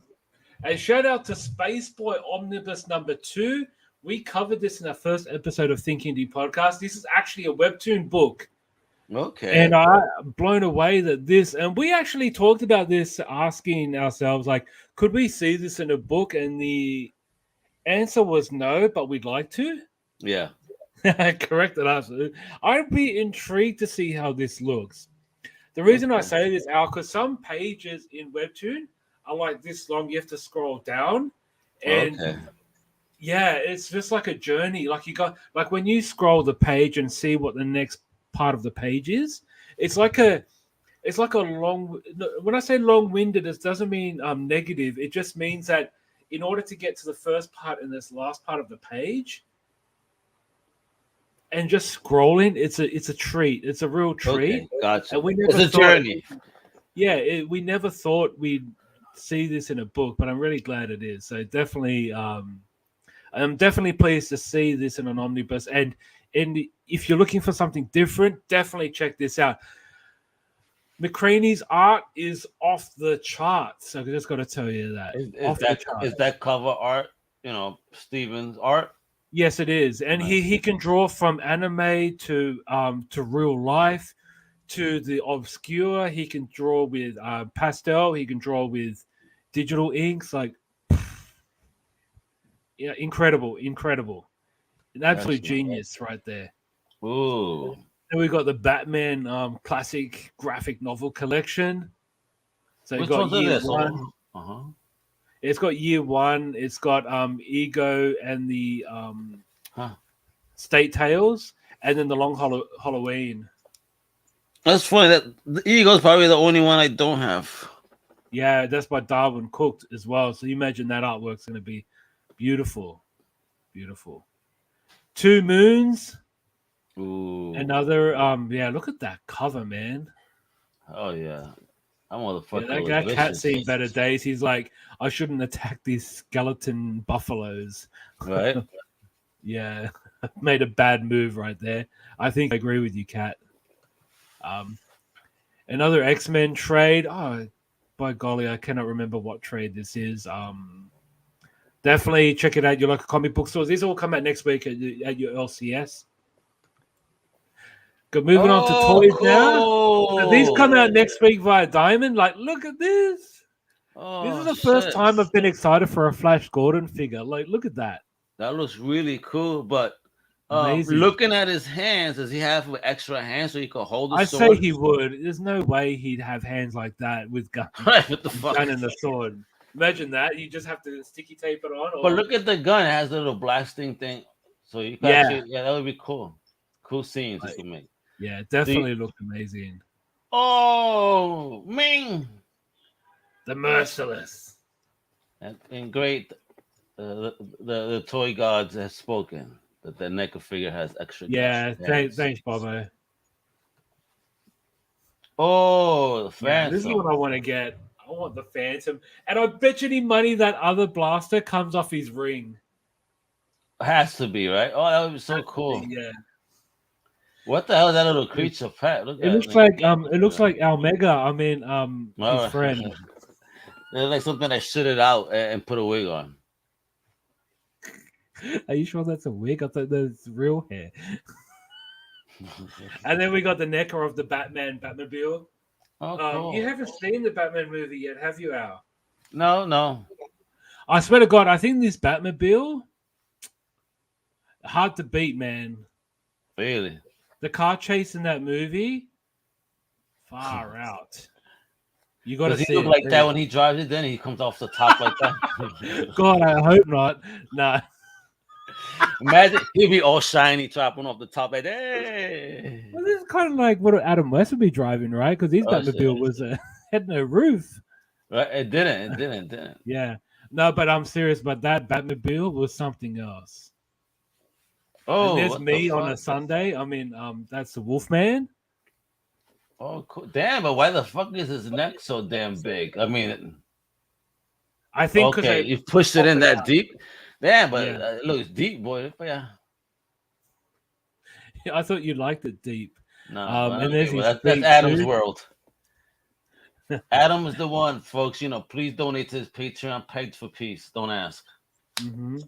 And shout out to Space Boy Omnibus number 2. We covered this in our first episode of Think Indie Podcast. This is actually a webtoon book. Okay. And I'm blown away that and we actually talked about this, asking ourselves, like, could we see this in a book? And the answer was no, but we'd like to. Yeah. Corrected us. I'd be intrigued to see how this looks. The reason I say this, Al, because some pages in webtoon are like this long. You have to scroll down. And yeah, it's just like a journey. Like when you scroll the page and see what the next part of the page is, it's like a long. When I say long-winded, it doesn't mean negative. It just means that in order to get to the first part and this last part of the page, and just scrolling, it's a treat. It's a real treat. Okay, gotcha. And It's a journey. Yeah, we never thought we'd see this in a book, but I'm really glad it is. So definitely, I'm definitely pleased to see this in an omnibus. And if you're looking for something different, definitely check this out. McCraney's art is off the charts. So I just got to tell you that. Is that cover art? Steven's art. Yes, it is, and he can draw from anime to real life, to the obscure. He can draw with pastel. He can draw with digital inks. Like, yeah, incredible, an absolute genius right there. Ooh. And we got the Batman classic graphic novel collection. So Which got one's year this? one. It's got year one. It's got Ego and the State Tales, and then the Long Halloween. That's funny. That the Ego's probably the only one I don't have. Yeah, that's by Darwin Cook as well. So you imagine that artwork's going to be beautiful. Two Moons. Ooh. Another. Yeah, look at that cover, man. Oh yeah. That guy Cat's seen better days. He's like, I shouldn't attack these skeleton buffaloes. Right. Yeah. Made a bad move right there. I think I agree with you, Cat. Another X-Men trade. Oh, by golly, I cannot remember what trade this is. Definitely check it out. Your local comic book stores. These all come out next week at your LCS. Moving on to toys now. So these come out next week via Diamond. Like, look at this. This Oh is the first shit. time I've been excited for a Flash Gordon figure. Like, look at that. That looks really cool, but Amazing. looking at his hands, does he have extra hands so he can hold the I say sword? he would. There's no way he'd have hands like that with gun, Right, what the fuck? gun and the sword. Imagine that. You just have to sticky tape it on. But Or look at the gun; it has a little blasting thing, so you can yeah, actually, yeah, that would be cool. Cool scenes you like, can make. yeah, See, definitely looked amazing. oh, Ming, The Merciless. and great. The toy gods have spoken that the NECA figure has extra. Yeah, hands. thanks, Bobo. Oh, the Yeah, this is what Phantom. I want to get. I want the Phantom, and I bet you any money that other blaster comes off his ring. Has to be right. Oh, that would be so cool. Yeah, What the hell is that little creature, Pat? Look it at looks me. like Almega. I mean, his Oh, friend. it's like something that shitted out and put a wig on. Are you sure that's a wig? I thought that's real hair. And then we got the necker of the Batmobile. Oh, cool. You haven't seen the Batman movie yet, have you, Al? No. I swear to God, I think this Batmobile hard to beat, man. Really? The car chase in that movie, far out. You got to Does see he look it. like that when he drives it? Then he comes off the top like that. God, I hope not. No. Imagine he'd be all shiny, chopping off the top like, hey. Well, this is kind of like what Adam West would be driving, right? Because his Oh, Batmobile was had no roof. Right? It didn't. Yeah. No, but I'm serious. But that Batmobile was something else. Oh, And there's what me the on a fuck? Sunday. I mean, that's the Wolfman. Oh, cool. Damn, but why the fuck is his neck so damn big? I mean, I think because okay, you pushed it in that deep. Damn, but Yeah. it looks deep, boy. But yeah. I thought you liked it deep. No, And there's his that's feet Adam's too. world. Adam is the one, folks. Please donate to his Patreon, Pegged for Peace. Don't ask. Mm-hmm.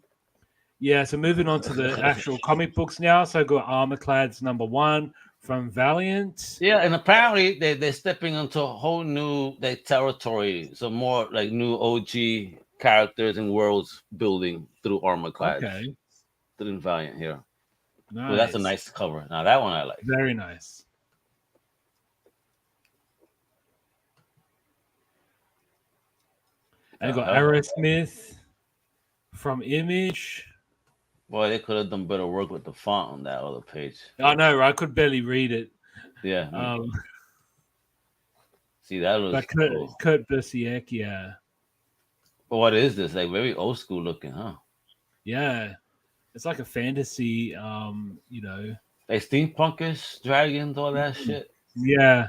Yeah, so moving on to the actual comic books now. So got Armorclads #1 from Valiant. Yeah, and apparently they're stepping into a whole new territory. Some more like new OG characters and worlds building through Armorclads. Okay. Through Valiant here. Nice. Ooh, that's a nice cover. Now that one I like. Very nice. I got Aerosmith from Image. Boy, they could have done better work with the font on that other page. I know, right? I could barely read it. Yeah. See, that was cool. Kurt Busiek, yeah. But what is this? Like very old school looking, huh? Yeah. It's like a fantasy, Like steampunkish dragons, all that shit. Yeah.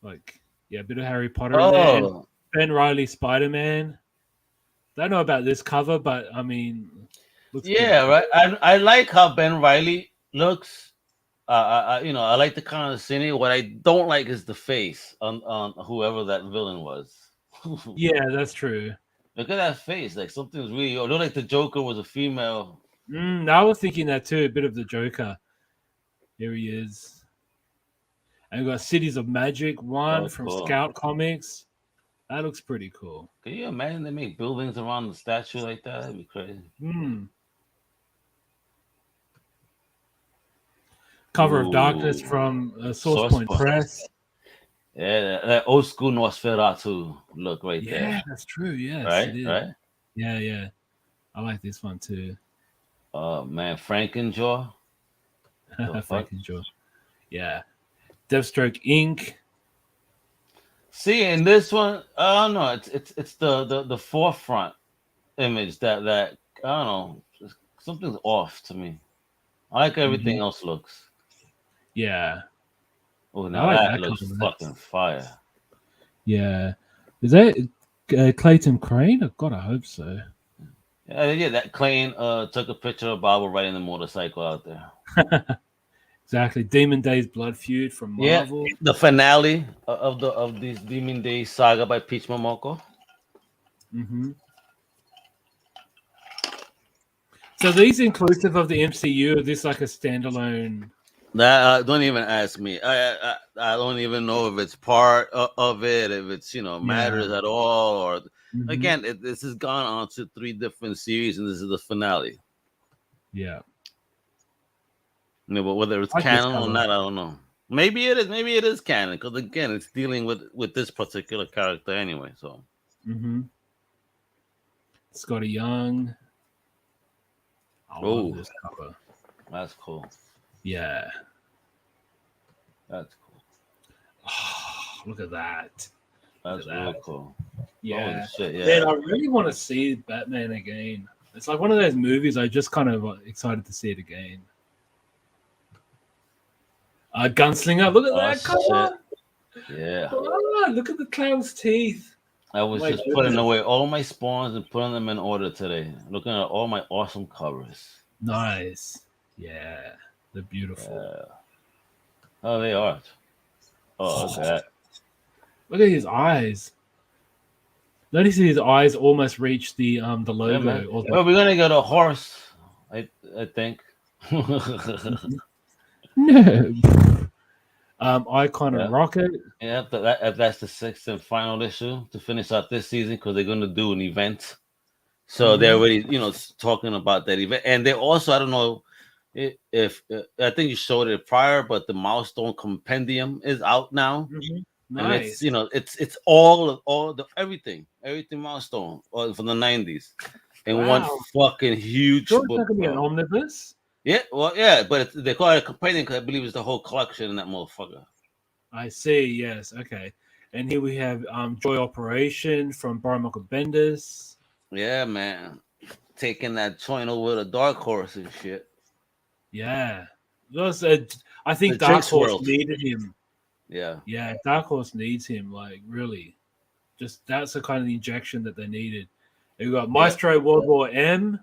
Like, yeah, a bit of Harry Potter in there. And Ben Reilly Spider-Man. Don't know about this cover, but I mean, yeah, right. I like how Ben Reilly looks. I like the kind of scenery. What I don't like is the face on whoever that villain was. Yeah, that's true. Look at that face. Like something's really. It looked like the Joker was a female. I was thinking that too. A bit of the Joker. Here he is. And we got Cities of Magic 1 from cool. Scout Comics. That looks pretty cool. Can you imagine they make buildings around the statue like that? That'd be crazy. Cover of Darkness from Source Point Press. Yeah, that old school Nosferatu look right there. Yeah, that's true. Yes, right, it is. right. Yeah. I like this one too. Oh man, Frankenjaw. Frankenjaw. Yeah. Deathstroke Inc. See, in this one, I don't know. It's the forefront image that I don't know. Something's off to me. I like everything else looks. Yeah. Oh, now that looks fucking fire. Yeah. Is that Clayton Crane? God, I hope so. Yeah, that Clayton took a picture of Bob riding the motorcycle out there. Exactly. Demon Days Blood Feud from Marvel. Yeah, the finale of this Demon Days saga by Peach Momoko. So these inclusive of the MCU, or this like a standalone That don't even ask me. I don't even know if it's part of it, if it's Yeah. matters at all, or Hmm. again, this has gone on to 3 different series, and this is the finale. Yeah. But whether it's I like this canon or cover. not, I don't know. Maybe it is. Maybe it is canon because again, it's dealing with this particular character anyway. So Hmm. Scotty Young. I love oh, this cover. that's cool. Yeah. That's cool. Oh, look at that. Look at That's real that. cool. Holy Yeah. shit! Man, Yeah. I really want to see Batman again. It's like one of those movies I just kind of excited to see it again. Gunslinger, look at Oh that. Come shit! on. Yeah. Look at the clown's teeth. I was My just putting goodness. away all my spawns and putting them in order today. Looking at all my awesome covers. Nice. Yeah. They're beautiful. Oh, they are. Oh, look at that. Look at his eyes. Notice his eyes almost reach the Yeah, logo man. or the Well, we're gonna get a horse. I think. no. Icon and Yeah. Rocket. Yeah, that's the sixth and final issue to finish out this season because they're going to do an event. So they're Mhm. already, talking about that event, and they also, I don't know if I think you showed it prior, but the Milestone Compendium is out now, Mhm. and it's Nice. it's all the everything Milestone from the '90s in one Wow. fucking huge Sure, it's book, not gonna be an bro. omnibus. Yeah, well, yeah, but they call it a compendium because I believe it's the whole collection in that motherfucker. I see. Yes. Okay. And here we have Joy Operation from Brian Michael Bendis. Yeah, man. Taking that joint over the Dark Horse and shit. Yeah. Those, I The think Dark Jinx Horse World. needed him. Yeah. Yeah, Dark Horse needs him. Like really, just that's the kind of injection that they needed. You got Yeah. Maestro World War M.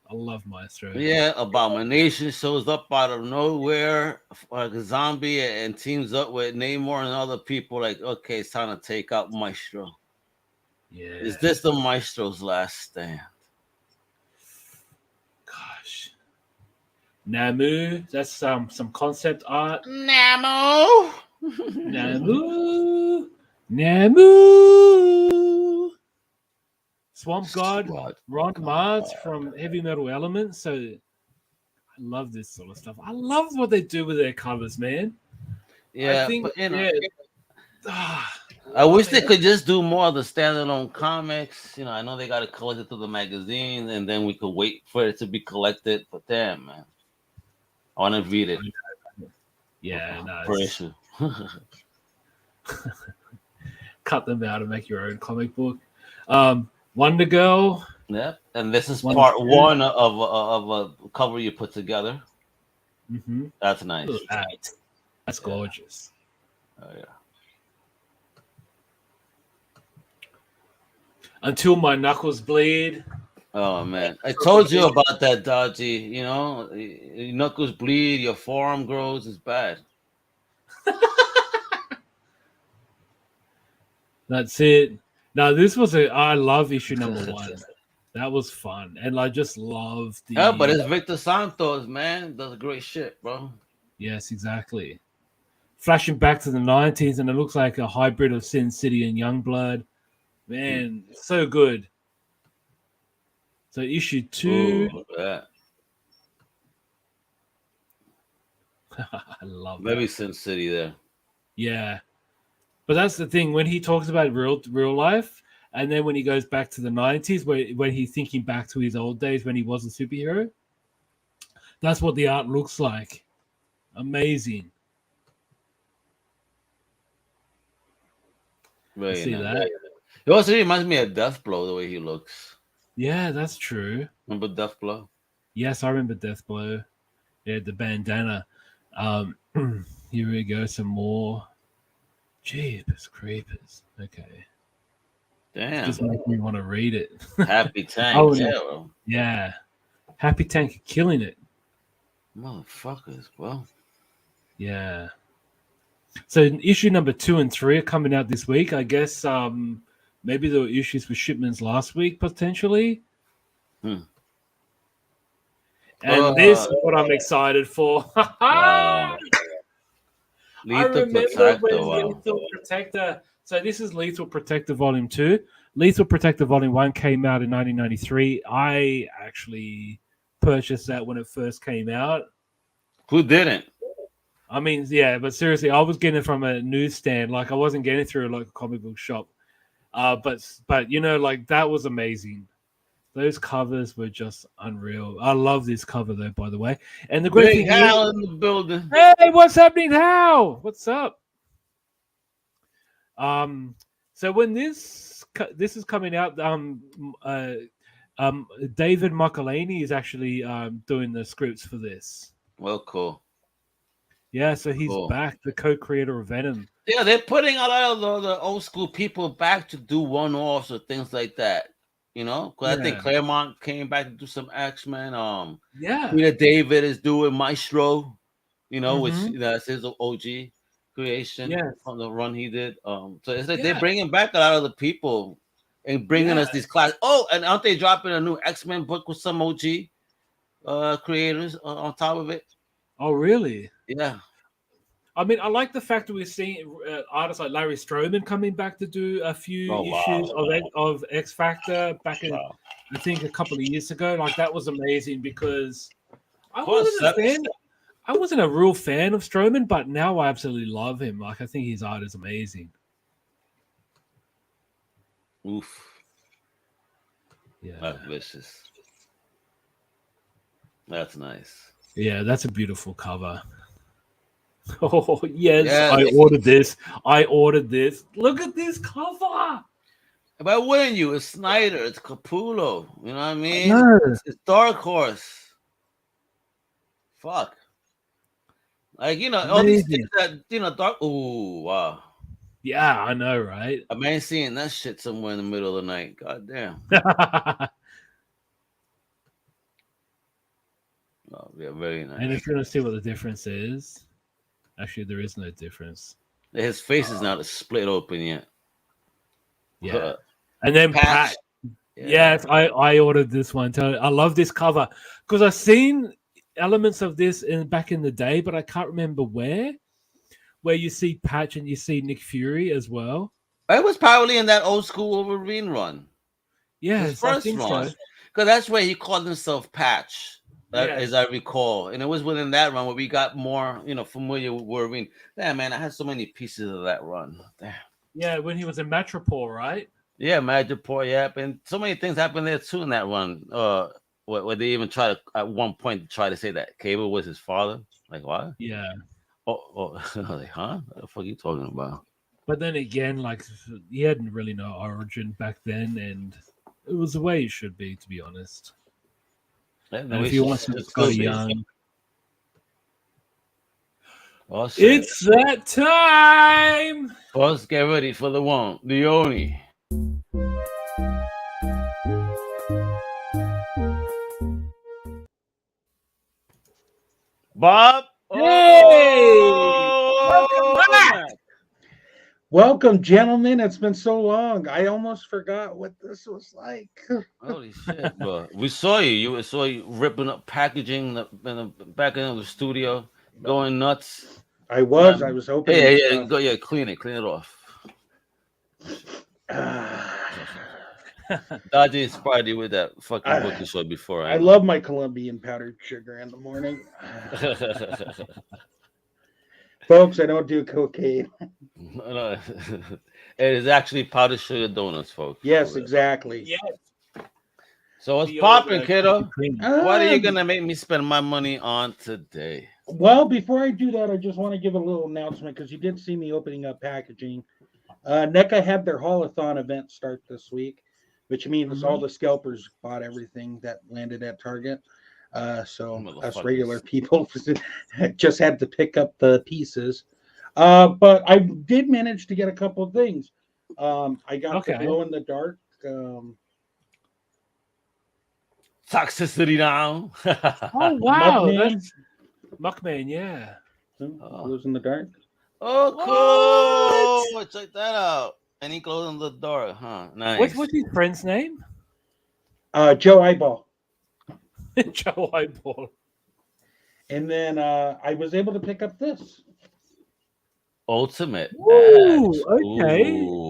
I love Maestro. Yeah, Abomination shows up out of nowhere like a zombie and teams up with Namor and other people. Like, okay, it's time to take out Maestro. Yeah. Is this the Maestro's last stand? Gosh. Namu. That's some concept art. Namo. Namu. Namu. Swamp God. Ron Mars from Heavy Metal Elements. So I love this sort of stuff. I love what they do with their covers, man. I Yeah, think, but yeah. I wish they could just do more of the standalone comics. I know they got to collect it through the magazines, and then we could wait for it to be collected. But damn, man, I want to read it. Yeah, Per nice. issue. Cut them out and make your own comic book. Wonder Girl. Yeah, and this is One part two. one of a cover you put together. Mm-hmm. That's nice. Look at that. That's gorgeous. Oh yeah. Until My Knuckles Bleed. Oh man, I told you about that, Dodgy. Your knuckles bleed, your forearm grows. It's bad. That's it. Now this was I love issue number 1. That was fun, and I just love the. Yeah, but it's Victor Santos, man. Does great shit, bro. Yes, exactly. Flashing back to the 90s, and it looks like a hybrid of Sin City and Youngblood. Man, so good. So issue 2. Ooh, look at that. I love Maybe that. Sin City there. Yeah. But that's the thing, when he talks about real life, and then when he goes back to the 90s, when he's thinking back to his old days when he was a superhero, that's what the art looks like. Amazing. Very See nice. that? He also reminds me of Deathblow the way he looks. Yeah, that's true. Remember Deathblow? Yes, I remember Deathblow. Yeah, the bandana. Here we go, some more. Jeepers creepers. Okay. Damn. Just make me want to read it. Happy Tank. Oh, yeah, no. bro. Yeah. Happy Tank killing it. Motherfuckers, bro. Yeah. So issue number 2 and 3 are coming out this week. I guess maybe there were issues with shipments last week, potentially. And this is what I'm excited for. Wow. I Lethal remember when Protector, wow. Lethal Protector. So this is Lethal Protector Volume 2. Lethal Protector Volume 1 came out in 1993. I actually purchased that when it first came out. Who didn't? I mean, yeah, but seriously, I was getting it from a newsstand. Like, I wasn't getting it through a local comic book shop. But you know, like, that was amazing. Those covers were just unreal. I love this cover, though, by the way. And the great Big thing Hal is, in the building. hey, what's happening, Hal? What's up? So when this is coming out, David Michelinie is actually doing the scripts for this. Well, cool. Yeah, so he's Cool. back, the co-creator of Venom. Yeah, they're putting a lot of the old school people back to do one-offs or things like that. You know, because I think Claremont came back to do some X-Men. Peter David is doing Maestro. You know, which that's his OG creation from the run he did. So it's like they're bringing back a lot of the people and bringing us these class. Oh, and aren't they dropping a new X-Men book with some OG creators on top of it? Oh, really? Yeah. I mean, I like the fact that we're seeing artists like Larry Stroman coming back to do a few issues of X Factor back in, I think, a couple of years ago. Like, that was amazing because I wasn't a real fan of Stroman, but now I absolutely love him. Like, I think his art is amazing. Oof. Yeah. That's vicious. That's nice. Yeah, that's a beautiful cover. Oh, yes, I ordered this. Look at this cover. But wouldn't you? It's Snyder. It's Capullo. You know what I mean? It's Dark Horse. Fuck. Like, you know, all these things that, you know, Dark. Ooh, wow. Yeah, I know, right? I mean, seeing that shit somewhere in the middle of the night. God damn. Oh, yeah, very nice. And if you're going to see what the difference is, actually, there is no difference. His face is not split open yet. Yeah. And then Pat. Yes, I ordered this one. I love this cover because I've seen elements of this back in the day, but I can't remember where you see Patch and you see Nick Fury as well. It was probably in that old school Wolverine run. Yeah, his first run. Because that's where he called himself Patch. As I recall, and it was within that run where we got more, you know, familiar with Wolverine. Damn, man, I had so many pieces of that run. Damn. Yeah, when he was in Metropole, right? Yeah, Metropole, yeah, and so many things happened there too in that run. Where they even try to at one point try to say that Cable was his father. Like what? Yeah. Oh, like huh? What the fuck are you talking about? But then again, like he hadn't really no origin back then, and it was the way it should be, to be honest. And if he wants to go young, it's that time. Let's get ready for the one, the only. Bob. Hey! Welcome back. Welcome, gentlemen. It's been so long. I almost forgot what this was like. Holy shit, bro. We saw you. Saw you ripping up packaging in the back end of the studio, going nuts. I was hoping. Yeah, clean it off. Dodgy inspired you with that fucking book you showed before. I love my Colombian powdered sugar in the morning. Folks, I don't do cocaine. No. It is actually powdered sugar donuts, folks. Yes, exactly. Yes. So what's popping, kiddo? What are you gonna make me spend my money on today? Well, before I do that, I just want to give a little announcement because you did see me opening up packaging. NECA had their haulathon event start this week, which means all the scalpers bought everything that landed at Target. So us regular people just had to pick up the pieces. But I did manage to get a couple of things. I got the glow in the dark. Toxicity down. Oh wow, Muckman, yeah. Glows in the dark. Oh, cool! Check that out. And he glows in the dark, huh? Nice. What's his friend's name? Joe Eyeball. Joe Eyeball. And then I was able to pick up this Ultimate. Ooh, Axe. okay.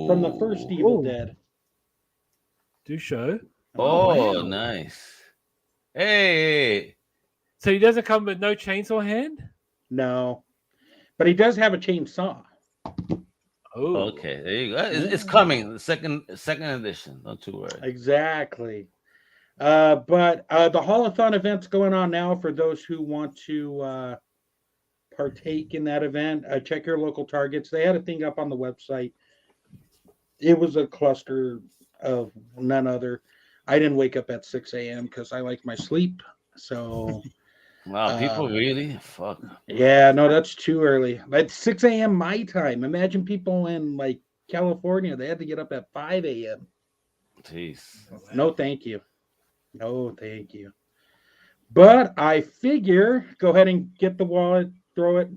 from the first Evil Ooh. Dead. Do show. Oh, wow. nice. Hey. So he doesn't come with no chainsaw hand? No, but he does have a chainsaw. Oh, Okay, there you go. It's coming. The second edition. Not too worried. Exactly. But the Holothon event's going on now for those who want to partake in that event. Check your local Targets. They had a thing up on the website. It was a cluster of none other. I didn't wake up at 6 a.m. because I like my sleep. So, Wow, people really? Fuck. yeah, no, that's too early. That's 6 a.m. my time. Imagine people in like California, they had to get up at 5 a.m. Jeez. No, thank you. No, thank you. But I figure go ahead and get the wallet, throw it,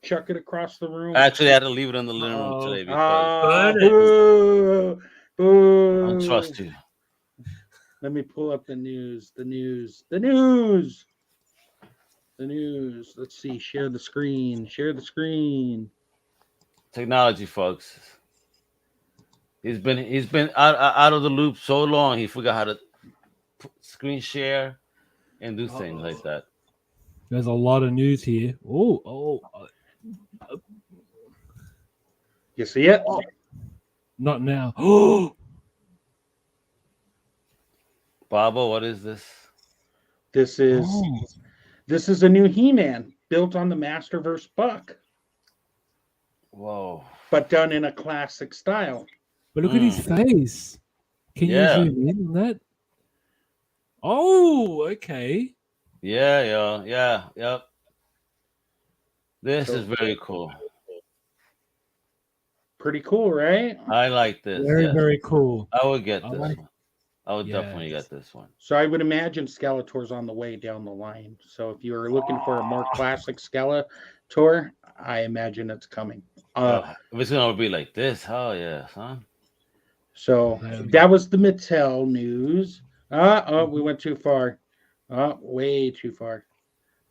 chuck it across the room. Actually, I had to leave it in the living room today because Burn it. Boo, boo. I don't trust you. Let me pull up the news. Let's see. Share the screen. Technology, folks. He's been out of the loop so long. He forgot how to screen share and do things like that. there's a lot of news here. Oh, You see it? not now. Oh, Baba, what is this? This is a new He-Man built on the Masterverse buck, Whoa. but done in a classic style. but look at his face. Can Yeah. you zoom in on that? Oh, okay. Yeah. Yep. This So- is very cool. Pretty cool, right? I like this. Very, yes. very cool. I would get I this like- one. I would definitely Yes. get this one. So I would imagine Skeletor's on the way down the line. So if you are looking for a more classic Skeletor, I imagine it's coming. If it's gonna be like this, oh yeah, son. So that was the Mattel news. We went too far. Way too far.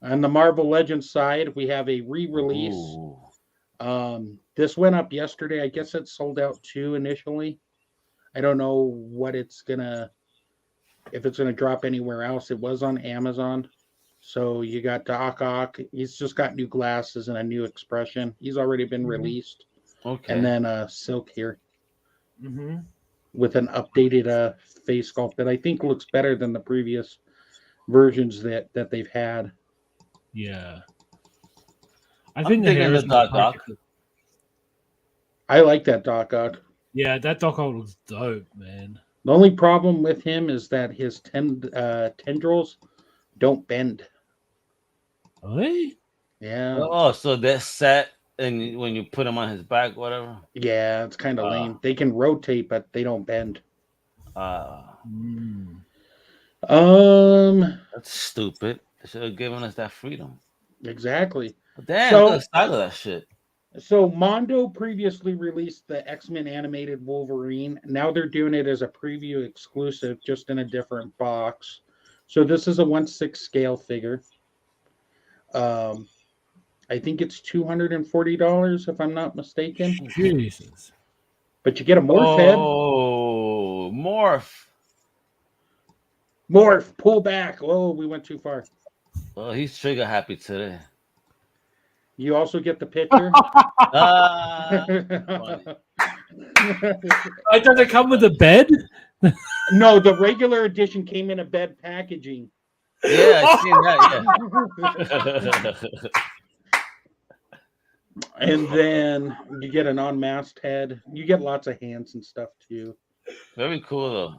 On the Marvel Legends side, we have a re-release. Ooh. This went up yesterday. I guess it sold out too initially. I don't know what if it's gonna drop anywhere else. It was on Amazon. So you got Doc Ock. He's just got new glasses and a new expression. He's already been released. Okay. And then Silk here Mm-hmm. with an updated face sculpt that I think looks better than the previous versions that they've had. Yeah. I'm think the digging hair the is more Doc Ock. practical. I like that Doc Ock. Yeah, that Doc Ock looks dope, man. The only problem with him is that his tendrils don't bend. Hey? Yeah. Oh, so they're set, and when you put him on his back, whatever. Yeah, it's kind of lame. They can rotate, but they don't bend. Mm. That's stupid. They should have given us that freedom. Exactly. But damn, So- look at the style of that shit. So Mondo previously released the X-Men animated Wolverine. Now they're doing it as a preview exclusive, just in a different box. So this is a 1/6 scale figure. I think it's $240 if I'm not mistaken. Jesus. But you get a morph head. Oh, Morph, pull back. Oh, we went too far. well, he's trigger happy today. You also get the picture. Does it come with a bed? No, the regular edition came in a bed packaging. Yeah, I seen that. Yeah. And then you get an unmasked head. You get lots of hands and stuff too. Very cool though.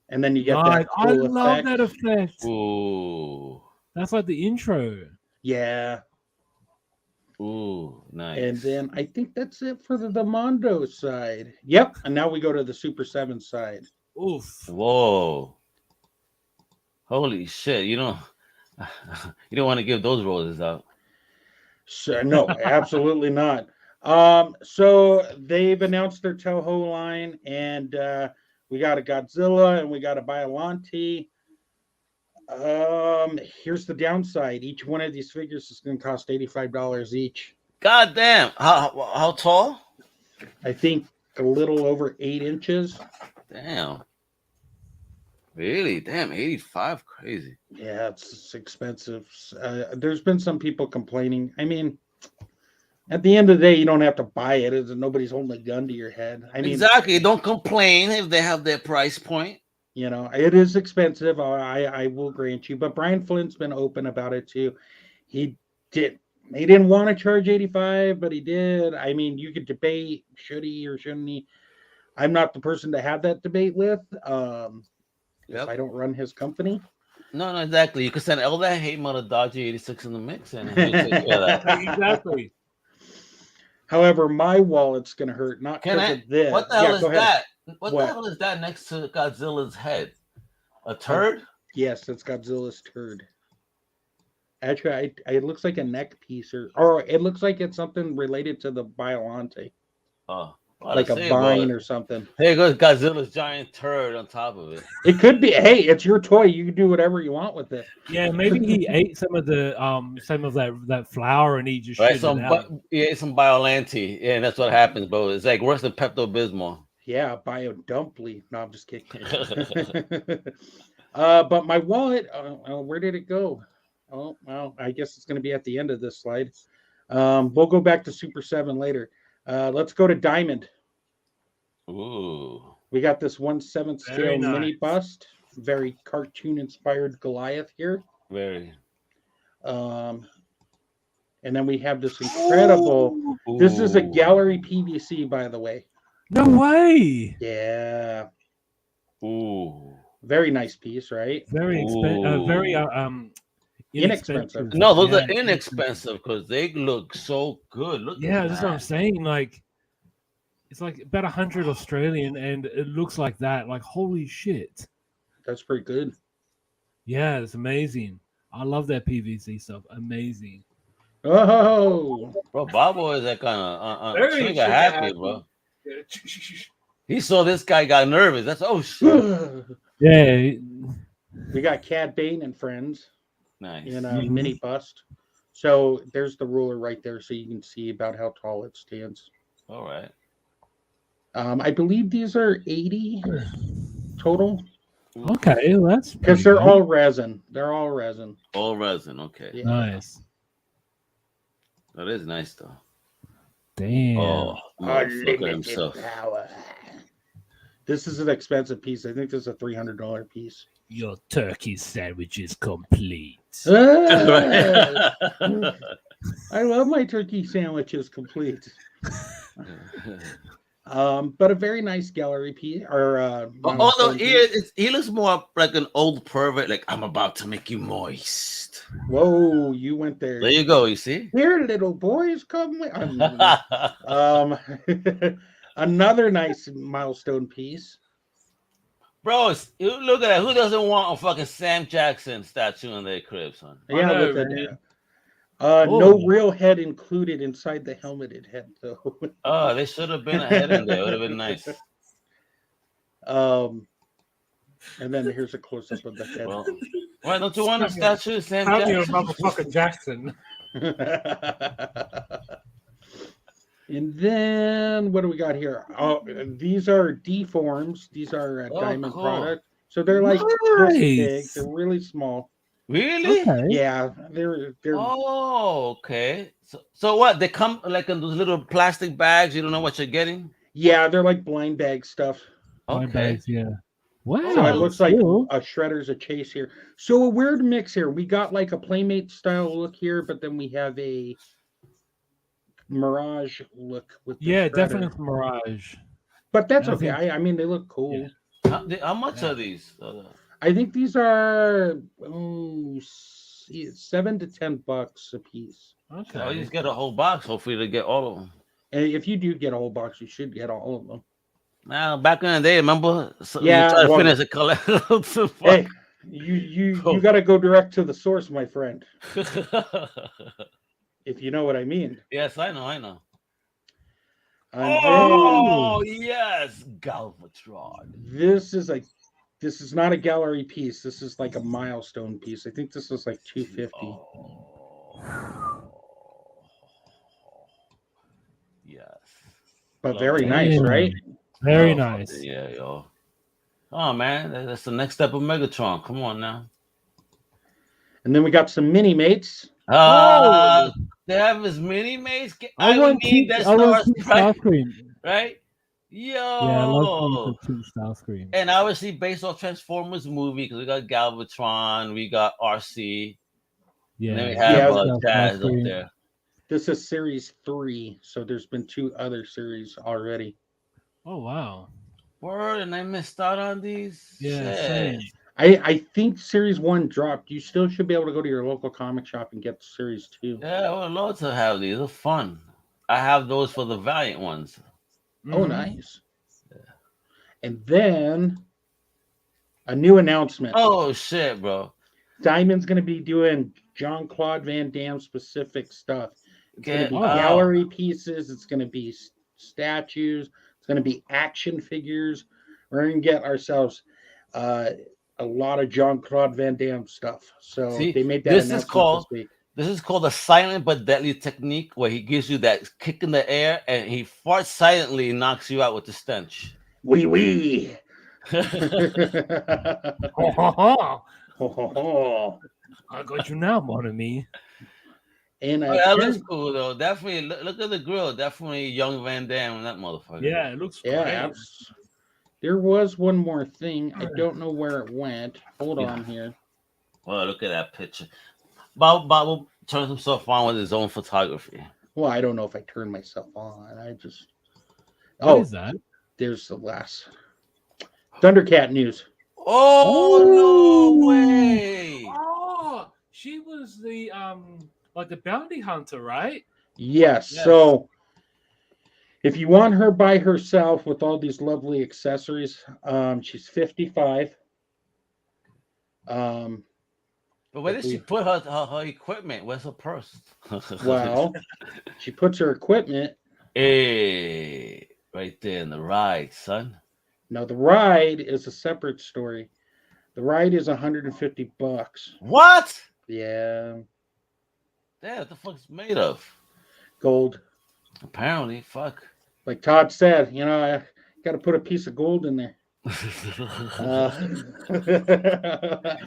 And then you get Right. that I cool love effect. that effect. Ooh, That's like the intro. Yeah. ooh, nice. And then I think that's it for the Mondo side. Yep. And now we go to the Super 7 side. Oof. Whoa, holy shit! You don't want to give those roses out. So, no, absolutely not. So they've announced their Toho line, and we got a Godzilla and we got a Biollante. Here's the downside. Each one of these figures is going to cost $85 each. God damn. How tall? I think a little over 8 inches. Damn. Really? Damn, 85. Crazy. Yeah, it's expensive. There's been some people complaining. I mean, at the end of the day, you don't have to buy it. Nobody's holding a gun to your head. I mean, exactly. Don't complain if they have their price point. You know, it is expensive. I will grant you. But Brian Flint's been open about it too. He didn't want to charge 85, but he did. I mean, you could debate should he or shouldn't he. I'm not the person to have that debate with. Yep. I don't run his company. No, exactly. You could send all that hate mail to Dodgy 86 in the mix, and he'll take care of that. Exactly. However, my wallet's going to hurt. Not because of this. What the hell is that? What the hell is that next to Godzilla's head? A turd? Yes, it's Godzilla's turd. Actually, it looks like a neck piece, or it looks like it's something related to the Biollante. Oh. Like a vine or something. There goes Godzilla's giant turd on top of it. It could be. Hey, it's your toy. You can do whatever you want with it. Yeah, maybe he ate some of that flour and he just right. He ate some Biollante. Yeah, and that's what happens, bro. It's like worse than Pepto-Bismol. Yeah, Bio-Dumply. No, I'm just kidding. But my wallet, where did it go? Oh, well, I guess it's going to be at the end of this slide. We'll go back to Super 7 later. Let's go to Diamond. Ooh. We got this 1/7 scale nice. mini bust. Very cartoon inspired Goliath here. Very. And then we have this incredible. Ooh. This is a gallery PVC, by the way. No way. Yeah. Ooh. Very nice piece, right? Very expensive. Inexpensive. No, those are inexpensive because they look so good. Look. Yeah, that's what I'm saying. Like, it's like about 100 Australian, and it looks like that. Like, holy shit. That's pretty good. Yeah, it's amazing. I love that PVC stuff. Amazing. Oh, bro, Bobo is that kind of Very trigger happy, bro. He saw this guy got nervous. That's shit. Yeah. We got Cad Bane and friends. Nice. In a mini bust. So there's the ruler right there, so you can see about how tall it stands. All right. I believe these are 80 total. Okay, well, that's because they're all resin. They're all resin. All resin. Okay. Yeah. Nice. That is nice though. Damn. Oh, Unlimited himself. power. This is an expensive piece. I think this is a $300 piece. Your turkey sandwich is complete. I love my turkey sandwiches complete. But a very nice gallery piece. Although he looks more like an old pervert. Like, I'm about to make you moist. Whoa, you went there. There you go. You see? Here, little boys, come with. Another nice milestone piece. Bro, look at that. Who doesn't want a fucking Sam Jackson statue in their crib, son? Yeah, look at that. No real head included inside the helmeted head, though. Oh, they should have been a head in there. It would have been nice. And then here's a close up of the head. Well, why don't you want a statue, Sam Jackson? Motherfucking Jackson. And then what do we got here? Oh, these are deforms. These are Diamond product. So they're like this big. They're really small. Really? Okay. Yeah, they're. Oh, okay. So what? They come like in those little plastic bags. You don't know what you're getting. Yeah, they're like blind bag stuff. Okay. Bags, yeah. Wow. So it looks like a Shredder's a chase here. So a weird mix here. We got like a Playmate style look here, but then we have a Mirage look with the Shredder. Definitely Mirage. But that's okay. I mean, they look cool. Yeah. How much are these? I think these are $7 to $10 a piece. Okay. Oh, you just get a whole box. Hopefully, to get all of them. And if you do get a whole box, you should get all of them. Now, back in the day, remember? You try to finish a collection. Hey, you got to go direct to the source, my friend. If you know what I mean. Yes, I know. And yes, Galvatron. This is a This is not a gallery piece. This is like a milestone piece. I think this was like $250. Oh. Yes. But Love very it. nice, right? Very Oh, nice. Yeah, yo. Oh man, that's the next step of Megatron. Come on now. And then we got some mini mates. They have his mini mates. I would need that I want Stars, Team right? Starscream. Right? Yeah, I love Yo. Team Starscream. And obviously based off Transformers movie, because we got Galvatron, we got RC, and then we have Chaz up there. This is series 3, so there's been 2 other series already. Oh wow. Word, and I missed out on these. Yeah, Shit. same. I think series 1 dropped. You still should be able to go to your local comic shop and get series 2. Yeah, I would love to have these. They're fun. I have those for the Valiant ones. Oh, nice. Yeah. And then a new announcement. Oh shit, bro. Diamond's going to be doing Jean-Claude Van Damme specific stuff. It's going to be gallery pieces. It's going to be statues. It's going to be action figures. We're going to get ourselves a lot of Jean-Claude Van Damme stuff. So they made that announcement this week. This is called a silent but deadly technique, where he gives you that kick in the air and he farts silently and knocks you out with the stench. Wee wee. I got you now, mon ami. And that looks cool though. Definitely look at the grill. Definitely young Van Damme and that motherfucker. Yeah, it looks great. There was one more thing. I don't know where it went. Hold on here. Well, look at that picture. Bob turns himself on with his own photography. Well, I don't know if I turned myself on. I just. What is that? There's the last Thundercat news. Oh no way! Oh, she was the like the bounty hunter, right? Yes. So if you want her by herself with all these lovely accessories, she's 55. But where did she put her equipment? Where's her purse? Well, she puts her equipment. Hey, right there in the ride, son. No, the ride is a separate story. The ride is $150. What? Yeah. Yeah, what the fuck's made of? Gold. Apparently, fuck. Like Todd said, I got to put a piece of gold in there. Hey,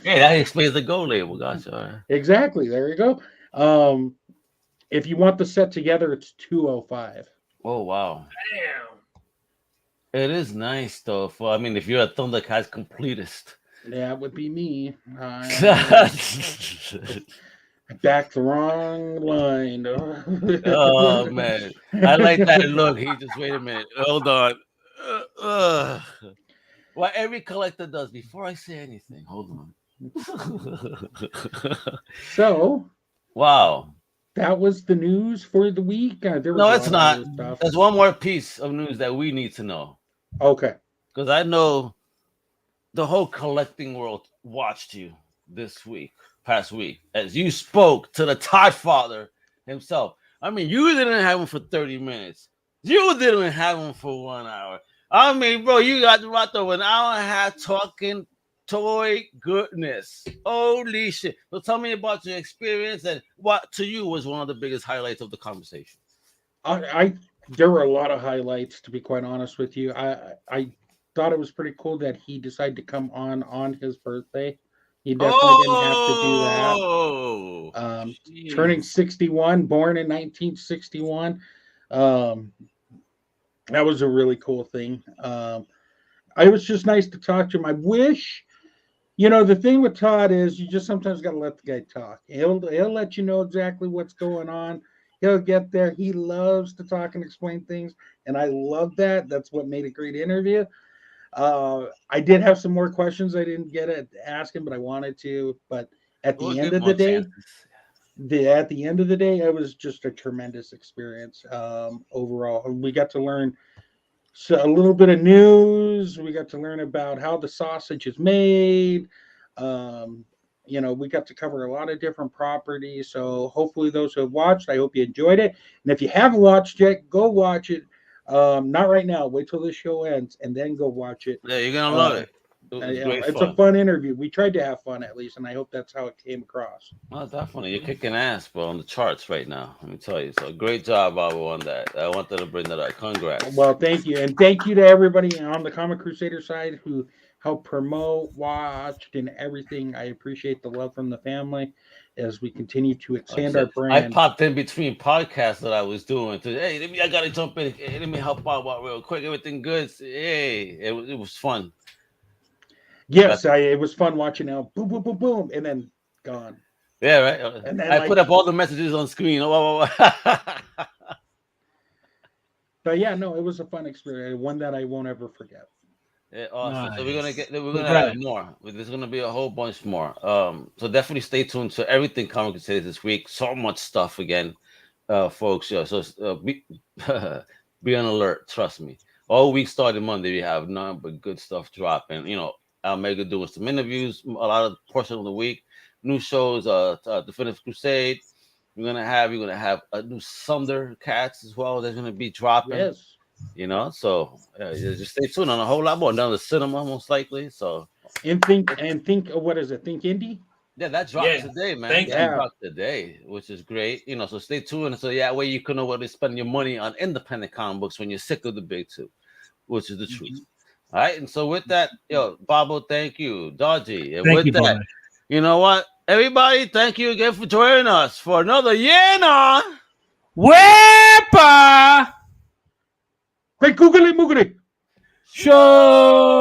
that explains the gold label. Gotcha. Exactly. There you go. If you want the set together, it's $205. Oh wow. Damn. It is nice though. If you're a Thundercats completist. That would be me. I backed the wrong line. Oh man, I like that look. He just wait a minute. Hold on. What every collector does before I say anything. Hold on. So, wow. That was the news for the week. No, it's not. There's one more piece of news that we need to know. Okay. Because I know the whole collecting world watched you this past week, as you spoke to the Todd Father himself. You didn't have him for 30 minutes. You didn't have him for 1 hour. Bro, you got right there an hour and a half talking toy goodness. Holy shit. So tell me about your experience and what to you was one of the biggest highlights of the conversation. There were a lot of highlights, to be quite honest with you. I thought it was pretty cool that he decided to come on his birthday. He definitely didn't have to do that. Turning 61, born in 1961. That was a really cool thing. It was just nice to talk to him. I wish, the thing with Todd is you just sometimes got to let the guy talk. He'll let you know exactly what's going on. He'll get there. He loves to talk and explain things, and I love that. That's what made a great interview. I did have some more questions I didn't get to ask him, but I wanted to. But at the end of the day, it was just a tremendous experience overall. We got to learn a little bit of news. We got to learn about how the sausage is made. We got to cover a lot of different properties. So hopefully those who have watched, I hope you enjoyed it. And if you haven't watched yet, go watch it. Not right now. Wait till the show ends and then go watch it. Yeah, you're going to love it. great it's fun. a fun interview. We tried to have fun at least, and I hope that's how it came across. Oh, definitely. You're kicking ass, bro, on the charts right now. Let me tell you. So great job, Bobo, on that. I wanted to bring that up. Congrats. Well, thank you, and thank you to everybody on the Comic Crusader side who helped promote, watched, and everything. I appreciate the love from the family as we continue to expand our I brand. popped in between podcasts that I was doing. Hey, I gotta jump in. Hey, let me help out real quick. Everything good? Hey, it was fun. Yes, it was fun watching now. Boom, boom, boom, boom, and then gone. Yeah, right. And then I put up all the messages on screen. But yeah, no, it was a fun experience, one that I won't ever forget. Yeah, awesome. So Nice. we're gonna have more. There's gonna be a whole bunch more. So definitely stay tuned to everything Comic Crusaders this week. So much stuff again, folks. Yeah, so be be on alert. Trust me. All week starting Monday, we have none but good stuff dropping. You know, Omega doing some interviews a lot of portion of the week. New shows, Definitive Crusade. You're gonna have a new Thundercats as well. That's gonna be dropping. Yes. You know, so just stay tuned on a whole lot more down the cinema, most likely. So And think what is it? Think Indie? yeah, that dropped today, man. Thank That you. dropped today, which is great. You know, so stay tuned. So yeah, way you can know where to spend your money on independent comic books when you're sick of the big two, which is the truth. All right, and so with that, Bobo, thank you, Dodgy, and Thank with you, that, Bobo. you know what, everybody, thank you again for joining us for another year on Wepa Great Googly Moogly. Show.